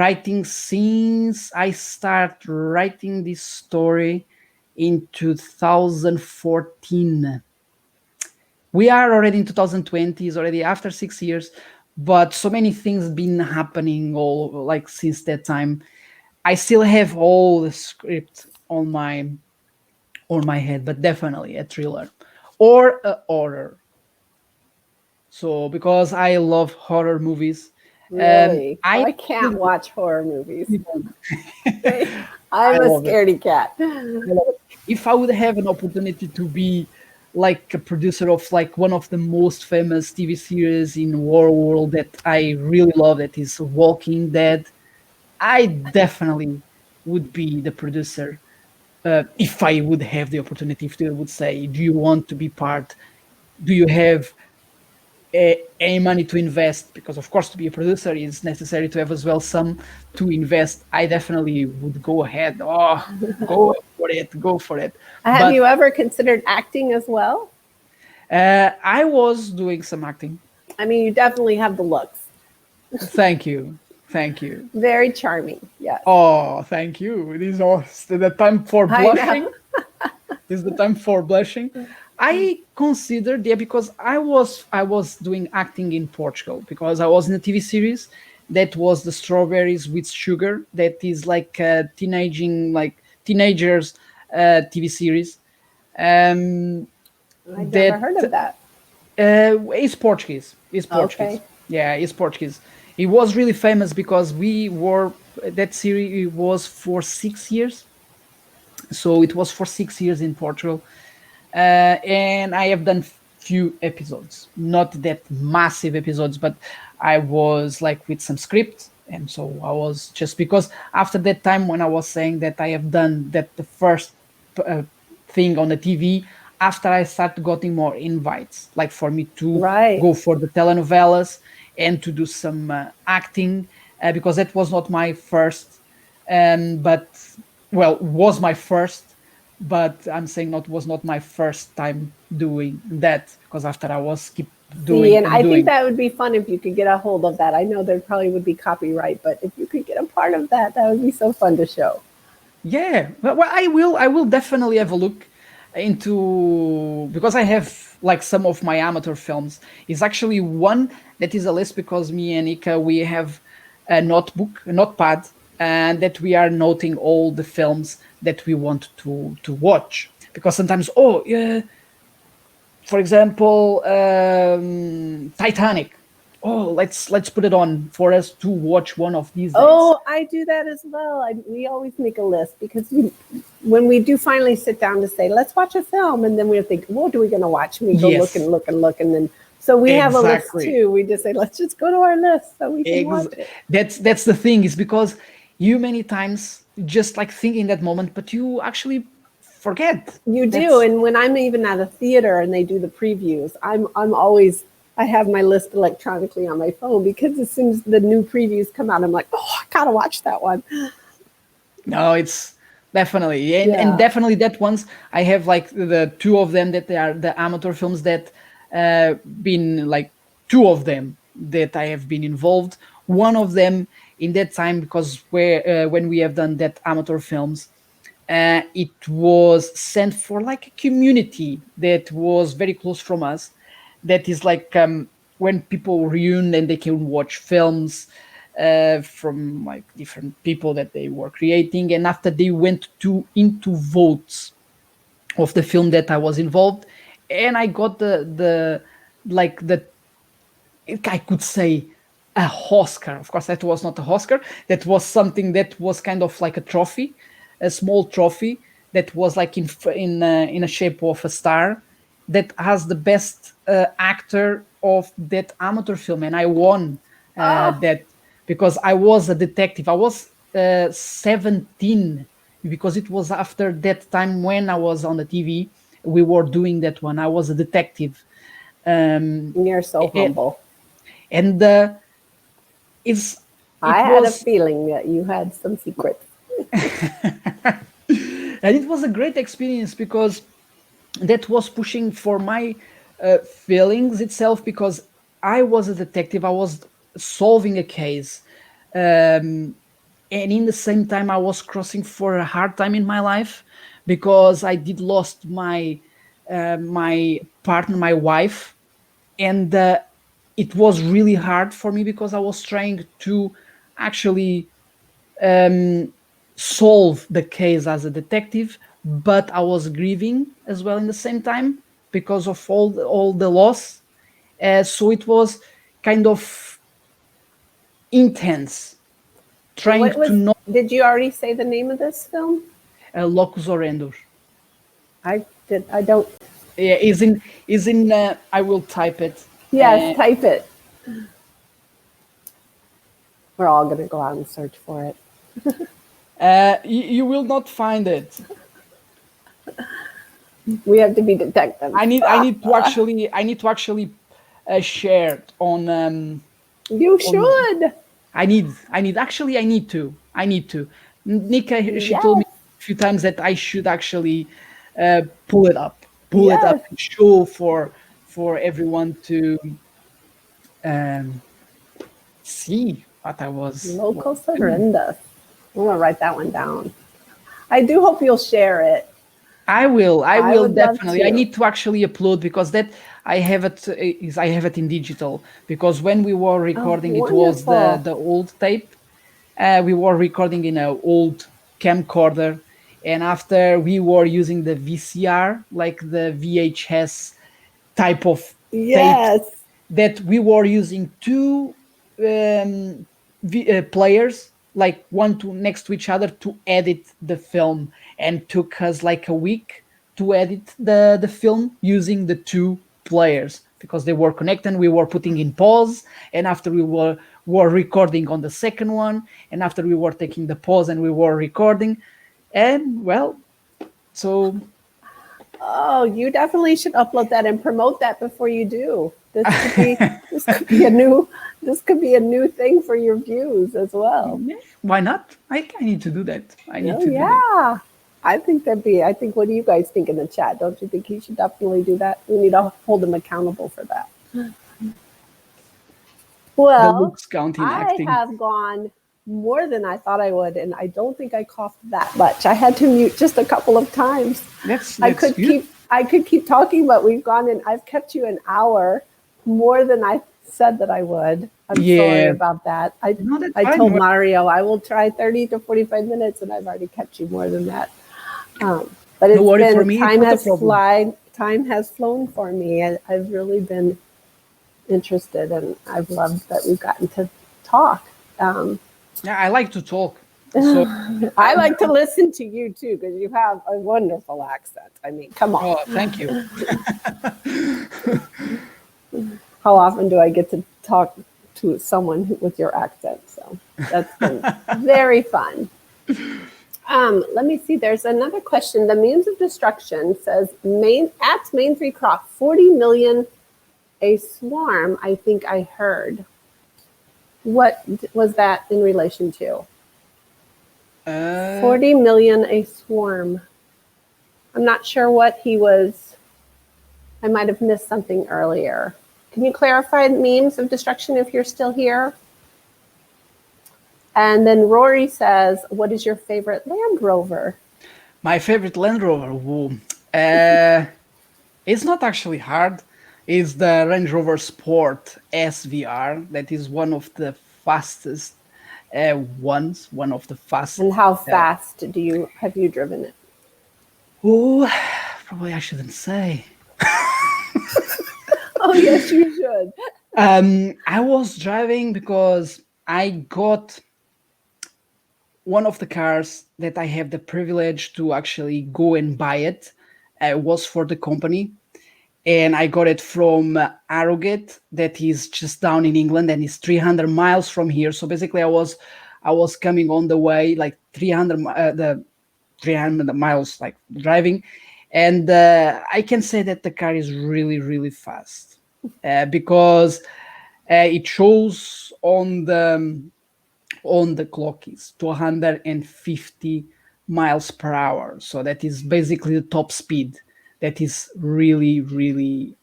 writing since I start writing this story in 2014. We are already in 2020, it's already after 6 years, but so many things been happening all like since that time. I still have all the script on my head, but definitely a thriller or a horror. So because I love horror movies, Really? Oh, I I can't watch horror movies. I I'm a love it. scaredy cat. I love it. If I would have an opportunity to be like a producer of like one of the most famous TV series in world that I really love, that is Walking Dead, I definitely would be the producer. If I would have the opportunity, if they would say, "Do you want to be part? Do you have any money to invest?" Because of course, to be a producer, it's necessary to have as well some to invest. I definitely would go ahead. Oh, go for it, go for it. Have you But ever considered acting as well? I was doing some acting. I mean, you definitely have the looks. Thank you, thank you. Very charming. Yes. Oh, thank you. This is the time for I know. blushing. This is the time for blushing. I considered, yeah, because I was doing acting in Portugal because I was in a TV series that was the Strawberries with Sugar, that is like a teenagers TV series. Um, I'd never that heard of that. It's Portuguese. It's Portuguese. Okay. Yeah, it's Portuguese. It was really famous because we were that series was for 6 years. So it was for 6 years in Portugal, and I have done few episodes, not that massive episodes, but I was like with some script, and so I was just because after that time when I was saying that I have done that the first uh, thing on the TV, after I started getting more invites, like for me to Right. go for the telenovelas and to do some acting, because that was not my first, but well, was my first, but I'm saying not was not my first time doing that because after I was keep See, doing and and I think doing. that would be fun if you could get a hold of that. I know there probably would be copyright, but if you could get a part of that, that would be so fun to show. Yeah, well, I will definitely have a look into because I have like some of my amateur films. It's actually one that is a list because me and Ika we have a notebook, a notepad, and that we are noting all the films that we want to watch. Because sometimes, oh yeah, for example, Titanic. Oh, let's put it on for us to watch one of these days. Oh, I do that as well. We always make a list because when we do finally sit down to say, let's watch a film, and then we think, what are we going to watch? And we go look and Yes, look and look. And then, so we have a list exactly. too. We just say, let's just go to our list so we can Ex- watch it. that's the thing is because you many times just like think in that moment, but you actually forget. You do. That's And when I'm even at a theater and they do the previews, I'm always, I have my list electronically on my phone because as soon as the new previews come out, I'm like, oh, I got to watch that one. no, it's definitely and Yeah. definitely that ones I have like the two of them that they are the amateur films that been like two of them that I have been involved. One of them in that time because where when we have done that amateur films, it was sent for like a community that was very close from us. That is like when people reunion and they can watch films from like different people that they were creating, and after they went to into votes of the film that I was involved, and I got the like the I could say a Oscar. Of course, that was not a Oscar. That was something that was kind of like a trophy, a small trophy that was like in a shape of a star that has the best actor of that amateur film, and I won Oh, that because I was a detective. I was 17 because it was after that time when I was on the TV. We were doing that one. I was a detective. Um, you're so humble. and it's I it had a was feeling that you had some secrets. and it was a great experience because that was pushing for my feelings itself because I was a detective. I was solving a case, and in the same time I was crossing for a hard time in my life because I did lost my partner, my wife, and it was really hard for me because I was trying to actually solve the case as a detective, but I was grieving as well in the same time because of all the loss. So it was kind of intense trying What to was, know did you already say the name of this film? locus horrendus. I don't, Yeah, is in. I will type it. yes, Uh, type it. We're all going to go out and search for it. you will not find it. We have to be detectives. I need to actually share it on You on. should. I need to. Nika, she told me Yes, a few times that I should actually pull it up, yes. and show for everyone to um, see what I Local was doing. surrender. I'm going to write that one down. I do hope you'll share it. I will. I I will would love definitely. I to. need to actually upload because that I have it in digital because when we were Oh, recording, it was the wonderful. the old tape. We were recording in an old camcorder, and after we were using the VCR, like the VHS type of tape, Yes. that we were using two players, like one to next to each other, to edit the film, and took us like a week to edit the film using the two players because they were connected. We were putting in pause, and after we were recording on the second one, and after we were taking the pause and we were recording, and well, so Oh, you definitely should upload that and promote that before you do. This could be a new thing for your views as well. yeah, why not? I need to do that. I need Oh to do that. yeah. I think what do you guys think in the chat? Don't you think he should definitely do that? We need to hold him accountable for that. The Well, looks count in I acting. have gone more than I thought I would, and I don't think I coughed that much. I had to mute just a couple of times. That's I that's could good. keep I could keep talking, but we've gone and I've kept you an hour more than I said that I would. I'm sorry Yeah, about that. I no, that's I fine. told Well, Mario I will try 30 to 45 minutes, and I've already kept you more than that. But no it's worry for been me. It's not a problem. time has flown for me. I've really been interested, and I've loved that we've gotten to talk. Um, Yeah, I like to talk. So I I'm, like to listen to you too because you have a wonderful accent. I mean, come on. oh, thank you. How often do I get to talk to someone with your accent? So that's been very fun. Let me see. There's another question. The means of destruction says Main 3 Croft 40 million a swarm. I think I heard. What was that in relation to? Uh, 40 million a swarm. I'm not sure what he was. I might have missed something earlier. Can you clarify memes of destruction if you're still here? And then Rory says, what is your favorite Land Rover? my favorite Land Rover. Whoa. Uh, it's not actually hard. It's the Range Rover Sport SVR. That is one of the fastest ones. One of the fast. And how Uh, fast have you driven it? oh, probably I shouldn't say. Oh, yes, you should. I was driving because I got one of the cars that I have the privilege to actually go and buy it. Was for the company, and I got it from Arrogate, that is just down in England, and it's 300 miles from here. So basically, I was coming on the way like 300 miles like driving, and I can say that the car is really really fast because it shows on the clock is 250 miles per hour. So that is basically the top speed. That is really, really,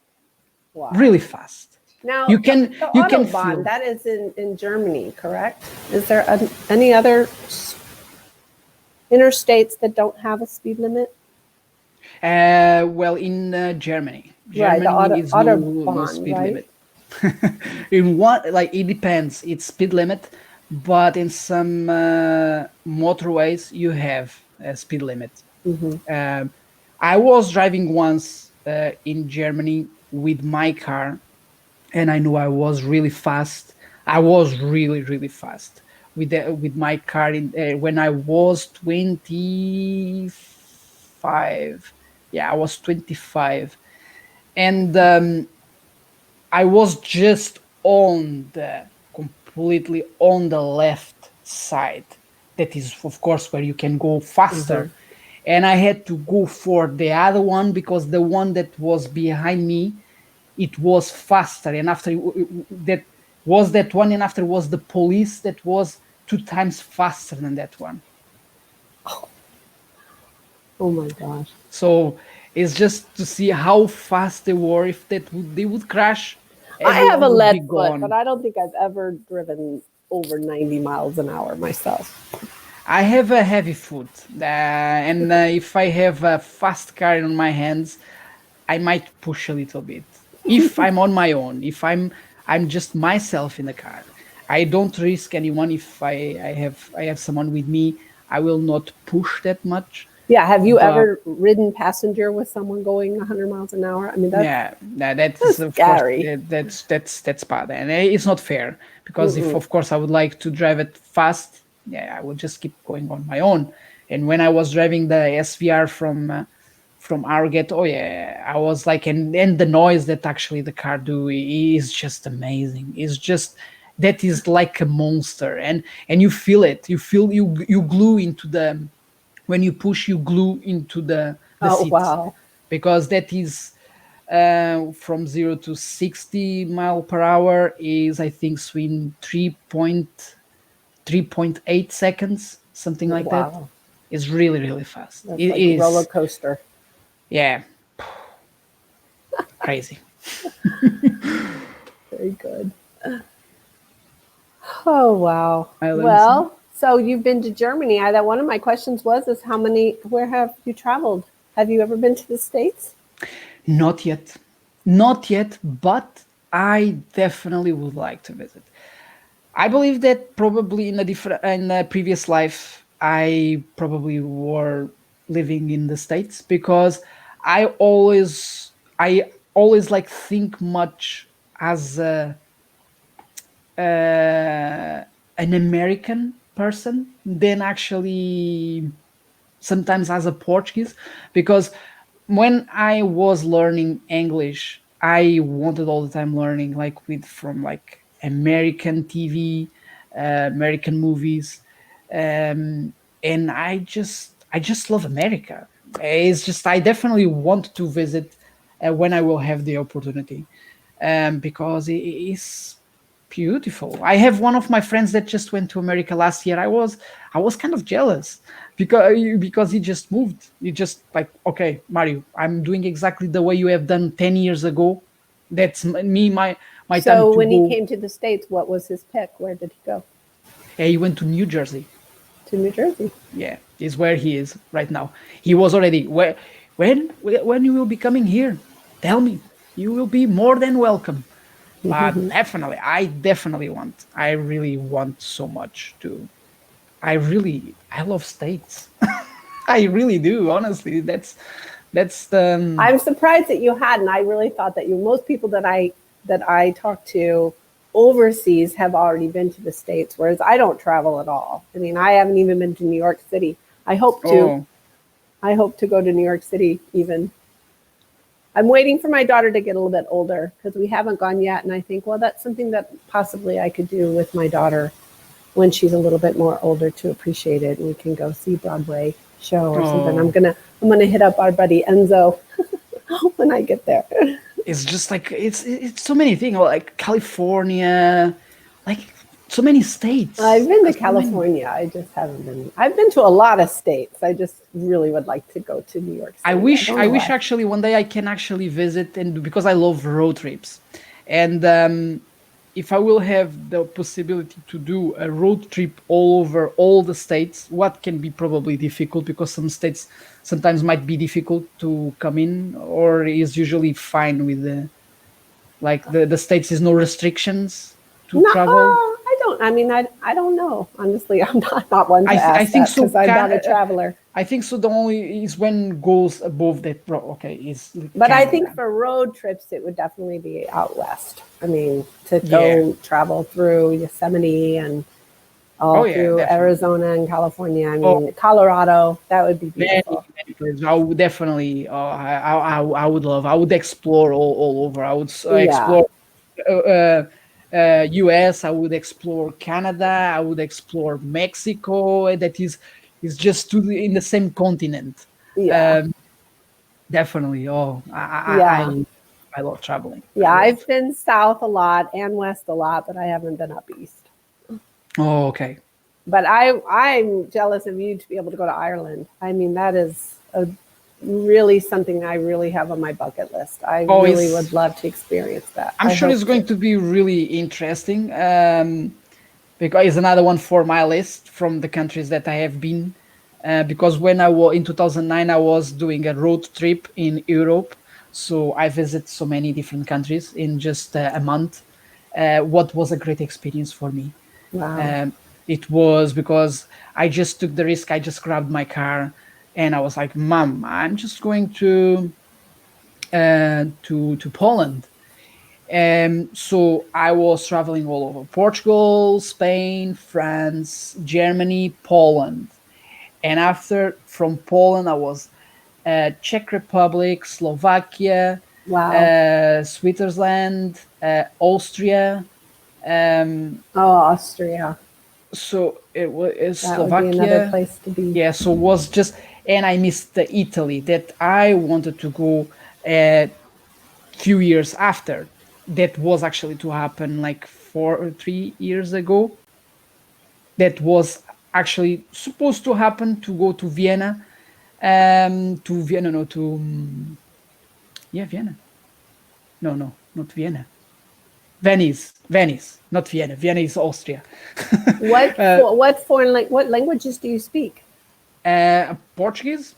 Wow. really fast. Now, You can the you can Autobahn, feel. that is in Germany, correct? Is there any other interstates that don't have a speed limit? Well, in Germany, Right, the Germany is no Autobahn, speed right? limit. In one, like it depends. It's speed limit, but in some motorways you have a speed limit. Um, I was driving once in Germany with my car, and I knew I was really fast. I was really fast with my car in when I was 25. Yeah, I was 25, and I was just on the completely on the left side. That is, of course, where you can go faster. And I had to go for the other one because the one that was behind me, it was faster. And after that was that one, and after was the police that was 2 times faster than that one. Oh my gosh. So it's just to see how fast they were. If they would crash, I have everyone a would be lead foot, but gone. I don't think I've ever driven over 90 miles an hour myself. I have a heavy foot, and if I have a fast car in my hands, I might push a little bit. If I'm on my own, if I'm just myself in the car, I don't risk anyone. If I have someone with me, I will not push that much. Yeah, have you But ever ridden passenger with someone going 100 miles an hour? I mean, yeah, that is that's of course scary. that's bad, and it's not fair because if Mm-mm. of course I would like to drive it fast, yeah, I would just keep going on my own. And when I was driving the SVR from Arget, oh yeah, I was like, and the noise that actually the car do is just amazing. It's just that is like a monster, and you feel it. You feel you glue into the when you push, you glue into the Oh, seat wow. because that is from 0 to 60 mile per hour is I think in 3.8 seconds, something like that. Wow. It's really fast. That's It like a roller is, coaster. yeah, crazy. Very good. Oh, wow. I learned some. Well, so you've been to Germany. That one of my questions was is where have you traveled? Have you ever been to the States? Not yet, not yet, but I definitely would like to visit. I believe that probably in a previous life, I probably were living in the States because I always like think much as an American person than actually sometimes as a Portuguese, because when I was learning English, I wanted all the time learning like with from like American TV, American movies, and I just love America. It's just I definitely want to visit when I will have the opportunity, because it is beautiful. I have one of my friends that just went to America last year. I was kind of jealous because he just moved. He just like, okay, Mario, I'm doing exactly the way you have done 10 years ago. That's me, my time So to when he go. came to the States, what was his pick? Where did he go? He went to New Jersey. To New Jersey. Yeah, is where he is right now. He was already when you will be coming here. Tell me, you will be more than welcome. But definitely, I definitely want. I really want so much to. I love states. I really do. Honestly, that's the. I'm surprised that you hadn't. I really thought that most people that I talk to overseas have already been to the States, whereas I don't travel at all. I mean, I haven't even been to New York City. I hope to. Oh, I hope to go to New York City even. I'm waiting for my daughter to get a little bit older because we haven't gone yet. And I think, well, that's something that possibly I could do with my daughter when she's a little bit more older to appreciate it. And we can go see Broadway show or something. oh, I'm gonna hit up our buddy Enzo when I get there. it's just like it's so many things like California, like so many states, I've been to so many. California. I just haven't been. I've been to a lot of states. I just really would like to go to New York I City. I wish don't I know wish why. actually one day I can actually visit, and because I love road trips, And if I will have the possibility to do a road trip all over all the states, what can be probably difficult because some states sometimes might be difficult to come in, or is usually fine with the like the states is no restrictions to No, travel. I don't. I mean, I don't know. Honestly, I'm not one to I ask think that so. because I'm not a traveler. I think so. The only is when goes above that. Okay, is But I think Canada. for road trips, it would definitely be out west. I mean, to Yeah. go travel through Yosemite and all Oh yeah, through definitely. Arizona and California. I Oh, mean, Colorado, that would be many, beautiful. many places. I would definitely. I would love. I would explore all over. I would Yeah, explore U.S. I would explore Canada. I would explore Mexico. That is just in the same continent. yeah, Um, definitely. Oh, yeah. I love traveling. I Yeah, love. I've been south a lot and west a lot, but I haven't been up east. Oh, okay. But I'm jealous of you to be able to go to Ireland. I mean, that is a really something I really have on my bucket list. I Oh, really would it's. love to experience that. I'm I sure it's hope to. going to be really interesting. Because it's another one for my list from the countries that I have been. Because when I was in 2009, I was doing a road trip in Europe, so I visited so many different countries in just a month. What was a great experience for me. Wow. Um, it was because I just took the risk. I just grabbed my car and I was like, "Mom, I'm just going to Poland." So I was traveling all over Portugal, Spain, France, Germany, Poland, and after from Poland I was Czech Republic, Slovakia, Wow. Switzerland, Austria. Um, Oh, Austria. so it was That would be another Slovakia. place to be. Yeah, so was just, and I missed the Italy that I wanted to go. Few years after that was actually to happen like 4 or 3 years ago. That was actually supposed to happen to go to Vienna, no, to yeah, Vienna. No, no, not Vienna. Venice, not Vienna. Vienna is Austria. What languages do you speak? Portuguese,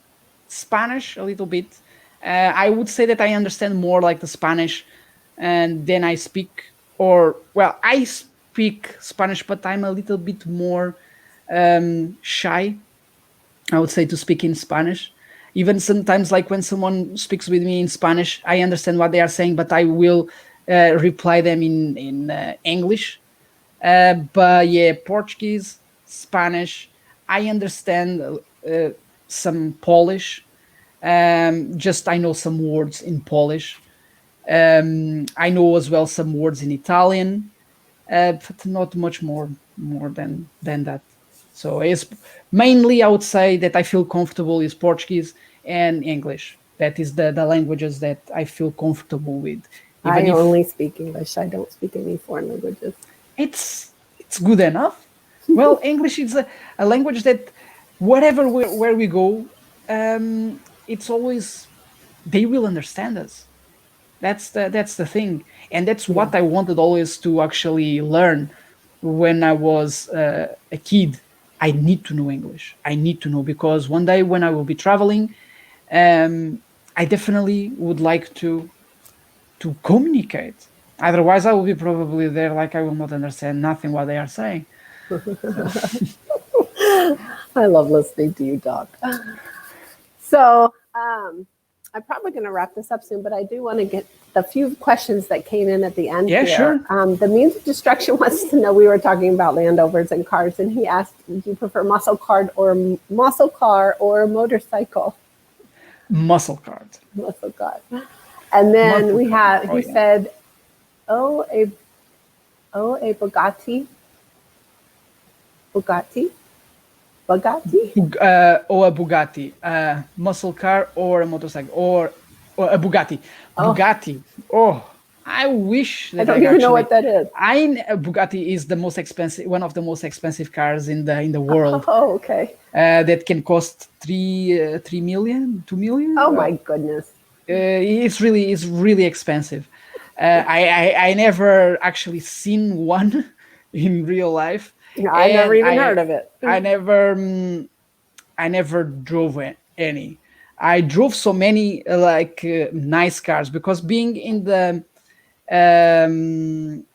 Spanish, a little bit. I would say that I understand more like the Spanish, and then I speak, or well, I speak Spanish, but I'm a little bit more shy. I would say to speak in Spanish. Even sometimes, like when someone speaks with me in Spanish, I understand what they are saying, but I will reply them in English. But yeah, Portuguese, Spanish. I understand some Polish. Just I know some words in Polish. I know as well some words in Italian, but not much more than that. So it's mainly I would say that I feel comfortable is Portuguese and English. That is the languages that I feel comfortable with. Even I if only speak English. I don't speak any foreign languages. it's good enough. Well, English is a language that wherever where we go, it's always they will understand us. That's the thing, and that's Yeah. what I wanted always to actually learn when I was a kid. I need to know English. I need to know because one day when I will be traveling, I definitely would like to communicate. Otherwise, I will be probably there like I will not understand nothing what they are saying. So I love listening to you talk. So I'm probably going to wrap this up soon, but I do want to get the few questions that came in at the end yeah, here. sure. The means of destruction wants to know, we were talking about landovers and cars, and he asked, do you prefer muscle car or motorcycle? Muscle card. Muscle car. And then Muscle card. Oh he yeah. said, oh, a Bugatti, Bugatti. Or a Bugatti, a muscle car or a motorcycle or a Bugatti. Oh, Bugatti. Oh, I wish I that I don't even know what actually. that is. Bugatti is the most expensive, one of the most expensive cars in the world. Oh, okay. That can cost 3 million, 2 million. Oh my goodness. It's really expensive. I never actually seen one in real life, I never and even heard of it. I never I never drove any. I drove so many nice cars because being um,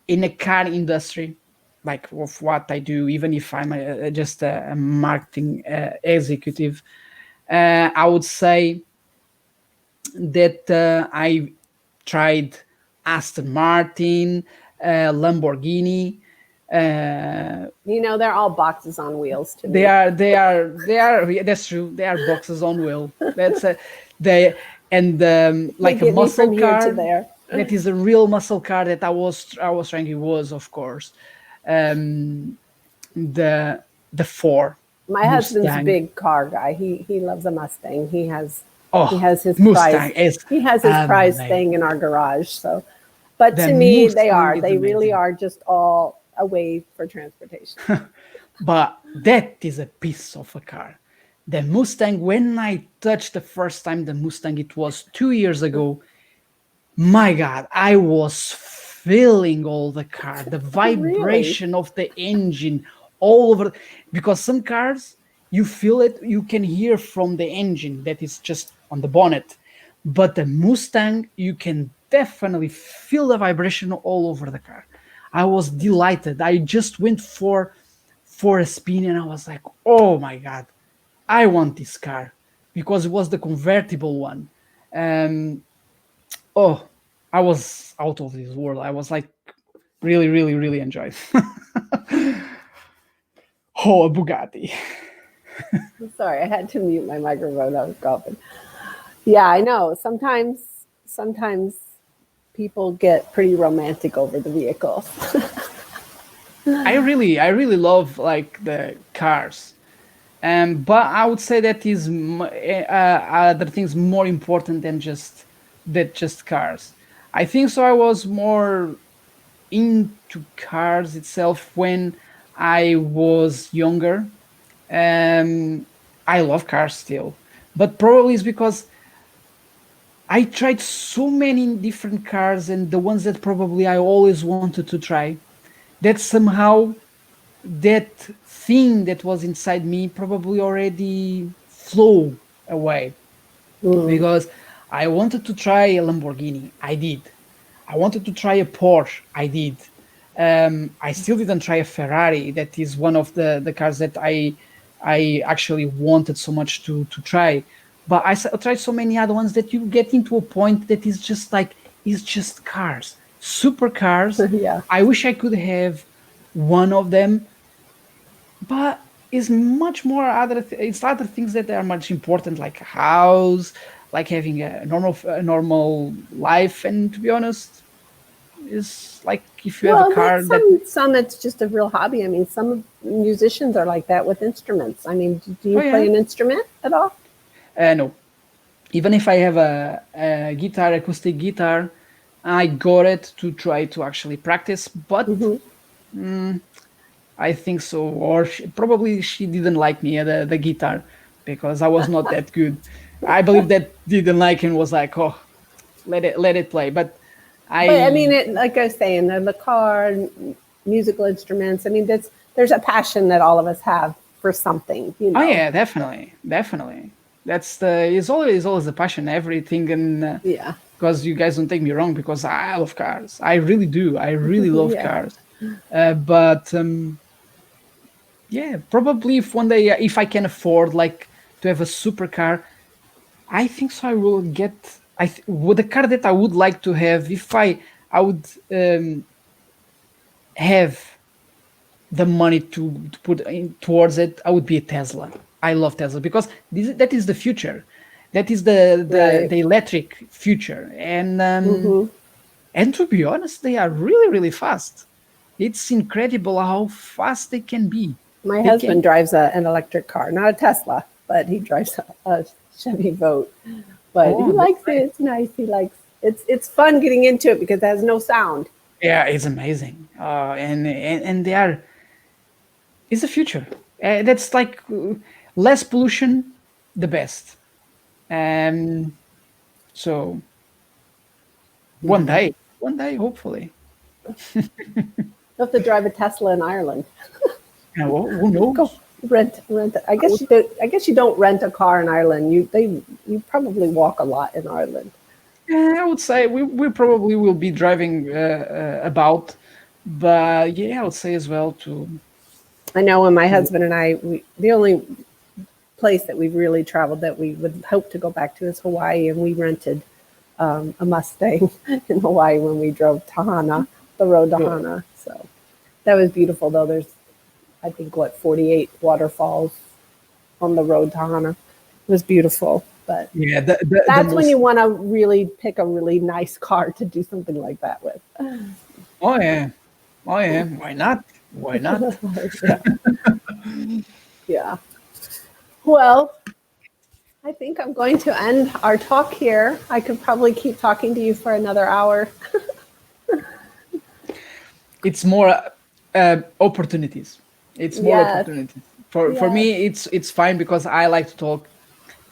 in a car industry, like of what I do, even if I'm just a marketing executive, I would say that I tried Aston Martin, Lamborghini. You know, they're all boxes on wheels to They me. are, they are, they are. Yeah, that's true. They are boxes on wheel. That's a they and They like a get me muscle from here to car. there. That is a real muscle car that I was trying. It was, of course, um, the the four My husband's a Mustang. big car guy. He loves a Mustang. He Oh, has his Mustang prize. is He has his prize amazing. thing in our garage. So, but The to me, Mustang is they really amazing. are just all a way for transportation. But that is a piece of a car. The Mustang, when I touched the first time the Mustang, it was 2 years ago. My God, I was feeling all the car, the Really? vibration of the engine all over. Because some cars, you feel it, you can hear from the engine that is just on the bonnet. But the Mustang, you can definitely feel the vibration all over the car. I was delighted. I just went for a spin and I was like, oh my God, I want this car because it was the convertible one. Um, oh, I was out of this world. I was like really, really, really enjoyed. Oh, a Bugatti. Sorry, I had to mute my microphone. I was coughing. Yeah, I know. Sometimes people get pretty romantic over the vehicles. I really love like the cars. But I would say that is other things more important than just cars. I think so. I was more into cars itself when I was younger. Um, I love cars still, but probably it's because I tried so many different cars, and the ones that probably I always wanted to try, that somehow that thing that was inside me probably already flew away Mm. because I wanted to try a Lamborghini. I did. I wanted to try a Porsche. I did. I still didn't try a Ferrari. That is one of the cars that I actually wanted so much to try. But I tried so many other ones that you get into a point that is just like it's just cars, super cars. Yeah. I wish I could have one of them, but it's much more it's other things that are much important, like a house, like having a normal life. And to be honest, it's like if you have a Well, car that's that some it's just a real hobby. I mean, some musicians are like that with instruments. I mean, do oh you play yeah, an instrument at all? no, even if I have a guitar, acoustic guitar, I got it to try to actually practice, but Hmm. I think so, or probably she didn't like me at the guitar because I was not that good. I believe that didn't like and was like, oh, let it play. But But I mean, I like I was saying, the car, musical instruments. I mean, there's a passion that all of us have for something, you oh know. yeah, definitely. That's the is always the passion, everything. And Yeah, because you guys don't take me wrong, because I love cars. I really do. I really love yeah. cars. But yeah, probably if one day if I can afford like to have a supercar, I think so. I will get. With the car that I would like to have, if I would have the money to put in towards it, I would be a Tesla. I love Tesla because that is the future. That is the Right. the electric future. Hmm. And to be honest, they are really really fast. It's incredible how fast they can be. My They husband can. drives an electric car, not a Tesla, but he drives a Chevy Volt. But he Oh, that's likes it. great. It's nice. He likes it's fun getting into it because it has no sound. Yeah, it's amazing. And they are. It's the future. That's like less pollution, the best. Um, so One day, hopefully. You have to drive a Tesla in Ireland. Yeah, well, who Go knows? rent. I guess you do. I guess you don't rent a car in Ireland. You probably walk a lot in Ireland. Yeah, I would say we probably will be driving about, but yeah, I would say as well I know when my to husband and I, the only place that we've really traveled that we would hope to go back to is Hawaii, and we rented a Mustang in Hawaii when we drove to Hana, the road to go. Hana. So that was beautiful, though. There's, I think, 48 waterfalls on the road to Hana. It was beautiful, but Yeah, the that's when you most. want to really pick a really nice car to do something like that with. Oh yeah, oh yeah. Why not? Why not? Yeah, yeah. Well, I think I'm going to end our talk here. I could probably keep talking to you for another hour. It's more opportunities. It's more Yes, opportunities. For yes. me, it's fine because I like to talk,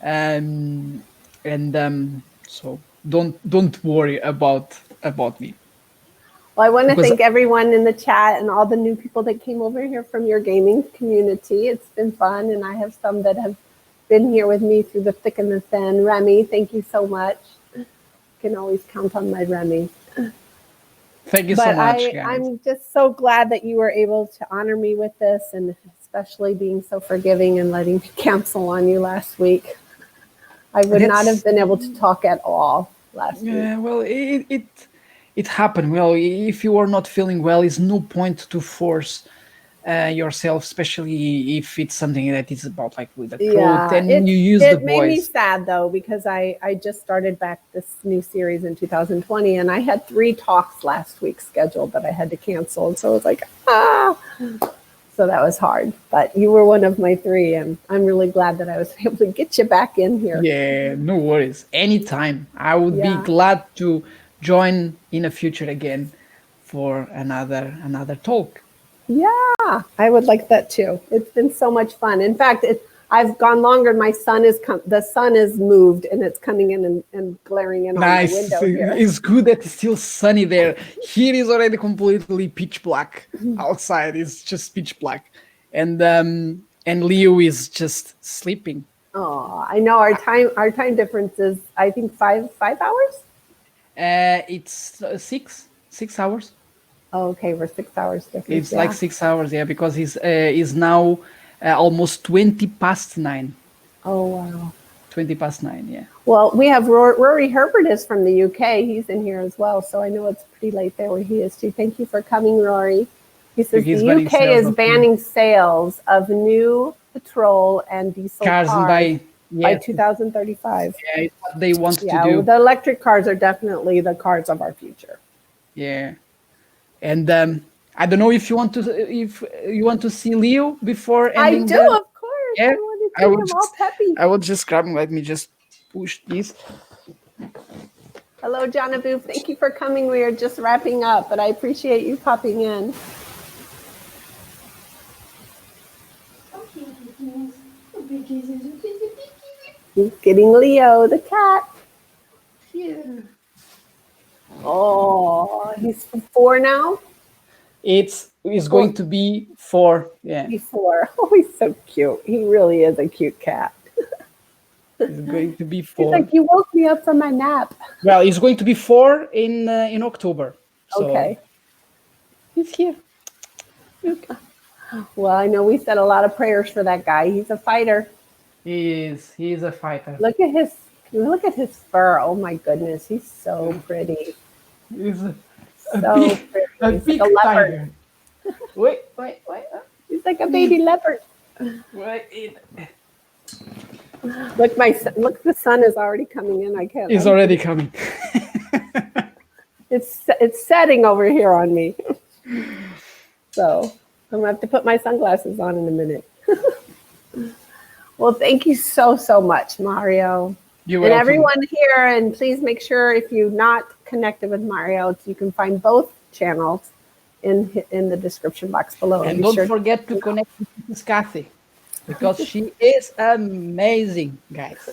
and so don't worry about me Well, I want to because thank everyone in the chat and all the new people that came over here from your gaming community. It's been fun, and I have some that have been here with me through the thick and the thin. Remy, thank you so much. You can always count on my Remy. thank you so But much, guys. I'm just so glad that you were able to honor me with this, and especially being so forgiving and letting me cancel on you last week. I would not have That's been able to talk at all last week. yeah. Well, it happened. Well, if you are not feeling well, it's no point to force yourself, especially if it's something that is about like with the throat, Yeah, and you use the it made me voice. sad though because I just started back this new series in 2020, and I had 3 talks last week scheduled that I had to cancel, and so I was like, ah. So that was hard, but you were one of my 3, and I'm really glad that I was able to get you back in here. Yeah, no worries. Anytime. I would be Yeah. glad to join in the future again for another talk. Yeah, I would like that too. It's been so much fun. In fact, I've gone longer. My sun is the sun is moved, and it's coming in and glaring in on my Nice. window here. It's good that it's still sunny there. Here is already completely pitch black. Outside is just pitch black. And Leo is just sleeping. Oh, I know our time difference is, I think, 5 hours. It's 6 hours. Oh, okay, we're 6 hours difference. It's like Yeah. 6 hours, yeah, because he's now almost 20 past 9. Oh wow. 20 past 9, yeah. Well, we have Rory Herbert is from the UK. He's in here as well, so I know it's pretty late there where he is too. Thank you for coming, Rory. He says the He's banning UK sales is of banning sales of new petrol and diesel cars and cars by yeah, 2035. yeah, it's what they want to Yeah, do. the electric cars are definitely the cars of our future. Yeah, and I don't know if you want to see Leo before I ending do, the. of course. Yeah, I want to I see would him all just peppy. I would just grab him. Let me just push this. Hello, Jonabu. Thank you for coming. We are just wrapping up, but I appreciate you popping in. He's getting Leo, the cat. Here. Oh, he's 4 now? It's Or going to be 4. Yeah, he's 4. Oh, he's so cute. He really is a cute cat. it's going to be He's 4. like, you woke me up from my nap. Well, it's going to be 4 in October. So Okay. he's here. Look. Well, I know we said a lot of prayers for that guy. He's a fighter. He is a fighter. Look at his fur. Oh my goodness, he's so pretty. He's a So big pretty. a He's like big a leopard. tiger. Wait. He's like a baby leopard. Wait. Look, the sun is already coming in. I can't. He's already coming. It's setting over here on me. So I'm gonna have to put my sunglasses on in a minute. Well, thank you so much, Mario. You're And welcome. everyone here, and please make sure if you're not connected with Mario, you can find both channels in the description box below. And be don't sure forget to connect with Miss Kathy, because she is amazing, guys.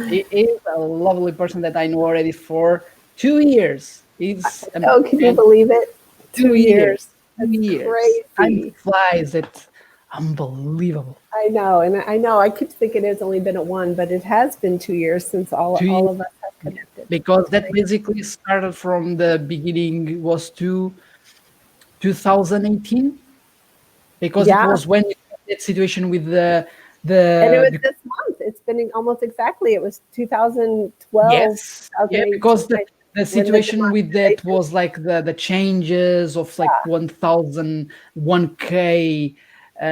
She is a lovely person that I know already for 2 years. It's Oh, can you and believe it? 2 2 years. years. Two That's years. Time crazy. flies. It's unbelievable. I know, and I know. I keep thinking it's only been at one, but it has been 2 years since Two all years. of us have connected. Because That's that crazy. basically started from the beginning was to 2018, because it Yeah, was when you had that situation with and it was the this month. It's been almost exactly. It was 2012, yes, yeah, 2018, because the when the situation with that demonstration. was like the changes of like 1,000 1K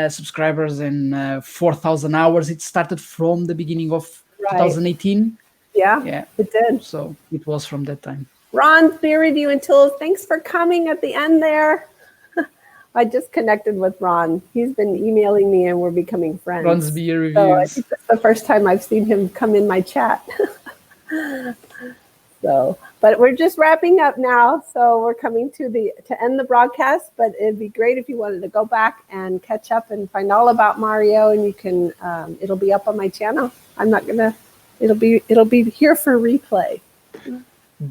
subscribers and 4,000 hours. It started from the beginning of Right. 2018. Yeah, Yeah, it did. so it was from that time. Ron, Peer Review and Tools, thanks for coming at the end there. I just connected with Ron. He's been emailing me and we're becoming Runs friends. beer So I reviews. think that's the first time I've seen him come in my chat. So, but we're just wrapping up now. So we're coming to end the broadcast, but it'd be great if you wanted to go back and catch up and find all about Mario, and you can, it'll be up on my channel. I'm not gonna, it'll be here for replay.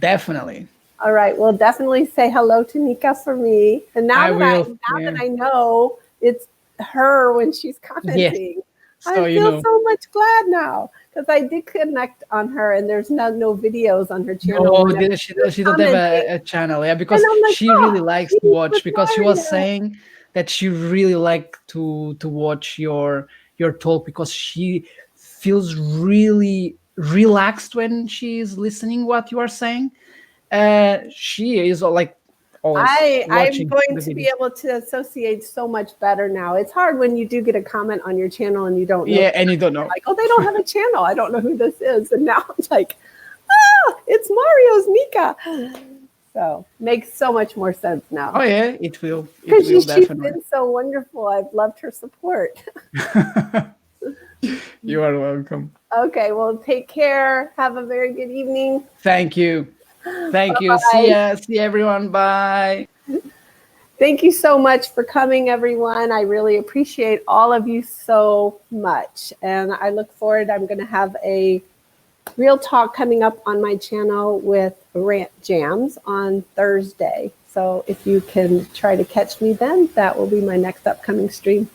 Definitely. All right. Well, definitely say hello to Nika for me. And I will. now that Yeah. I know it's her when she's Yes. commenting, So I you feel know. so much glad now because I did connect on her, and there's no videos on her channel No, whenever she's she don't have commenting. a channel, yeah, And because I'm like, she oh, really likes to she's watch. with Because she was Mario. saying that she really liked to watch your talk, because she feels really relaxed when she's listening what you are saying. She is like always I'm watching going the to be videos. able to associate so much better now. It's hard when you do get a comment on your channel and you don't know. Yeah, and you don't know. Like, oh, they don't have a channel. I don't know who this is. And now it's like, ah, it's Mario's Nika. So makes so much more sense Oh now. yeah, it will. It Because will she's definitely. been so wonderful. I've loved her support. You are welcome. Okay, well, take care. Have a very good evening. Thank you. Thank you. See Bye. ya. See everyone. Bye. Thank you so much for coming, everyone. I really appreciate all of you so much. And I look forward, I'm going to have a real talk coming up on my channel with Rant Jams on Thursday. So if you can try to catch me then, that will be my next upcoming stream.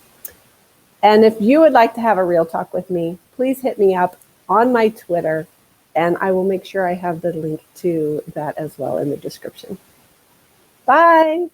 And if you would like to have a real talk with me, please hit me up on my Twitter, and I will make sure I have the link to that as well in the description. Bye.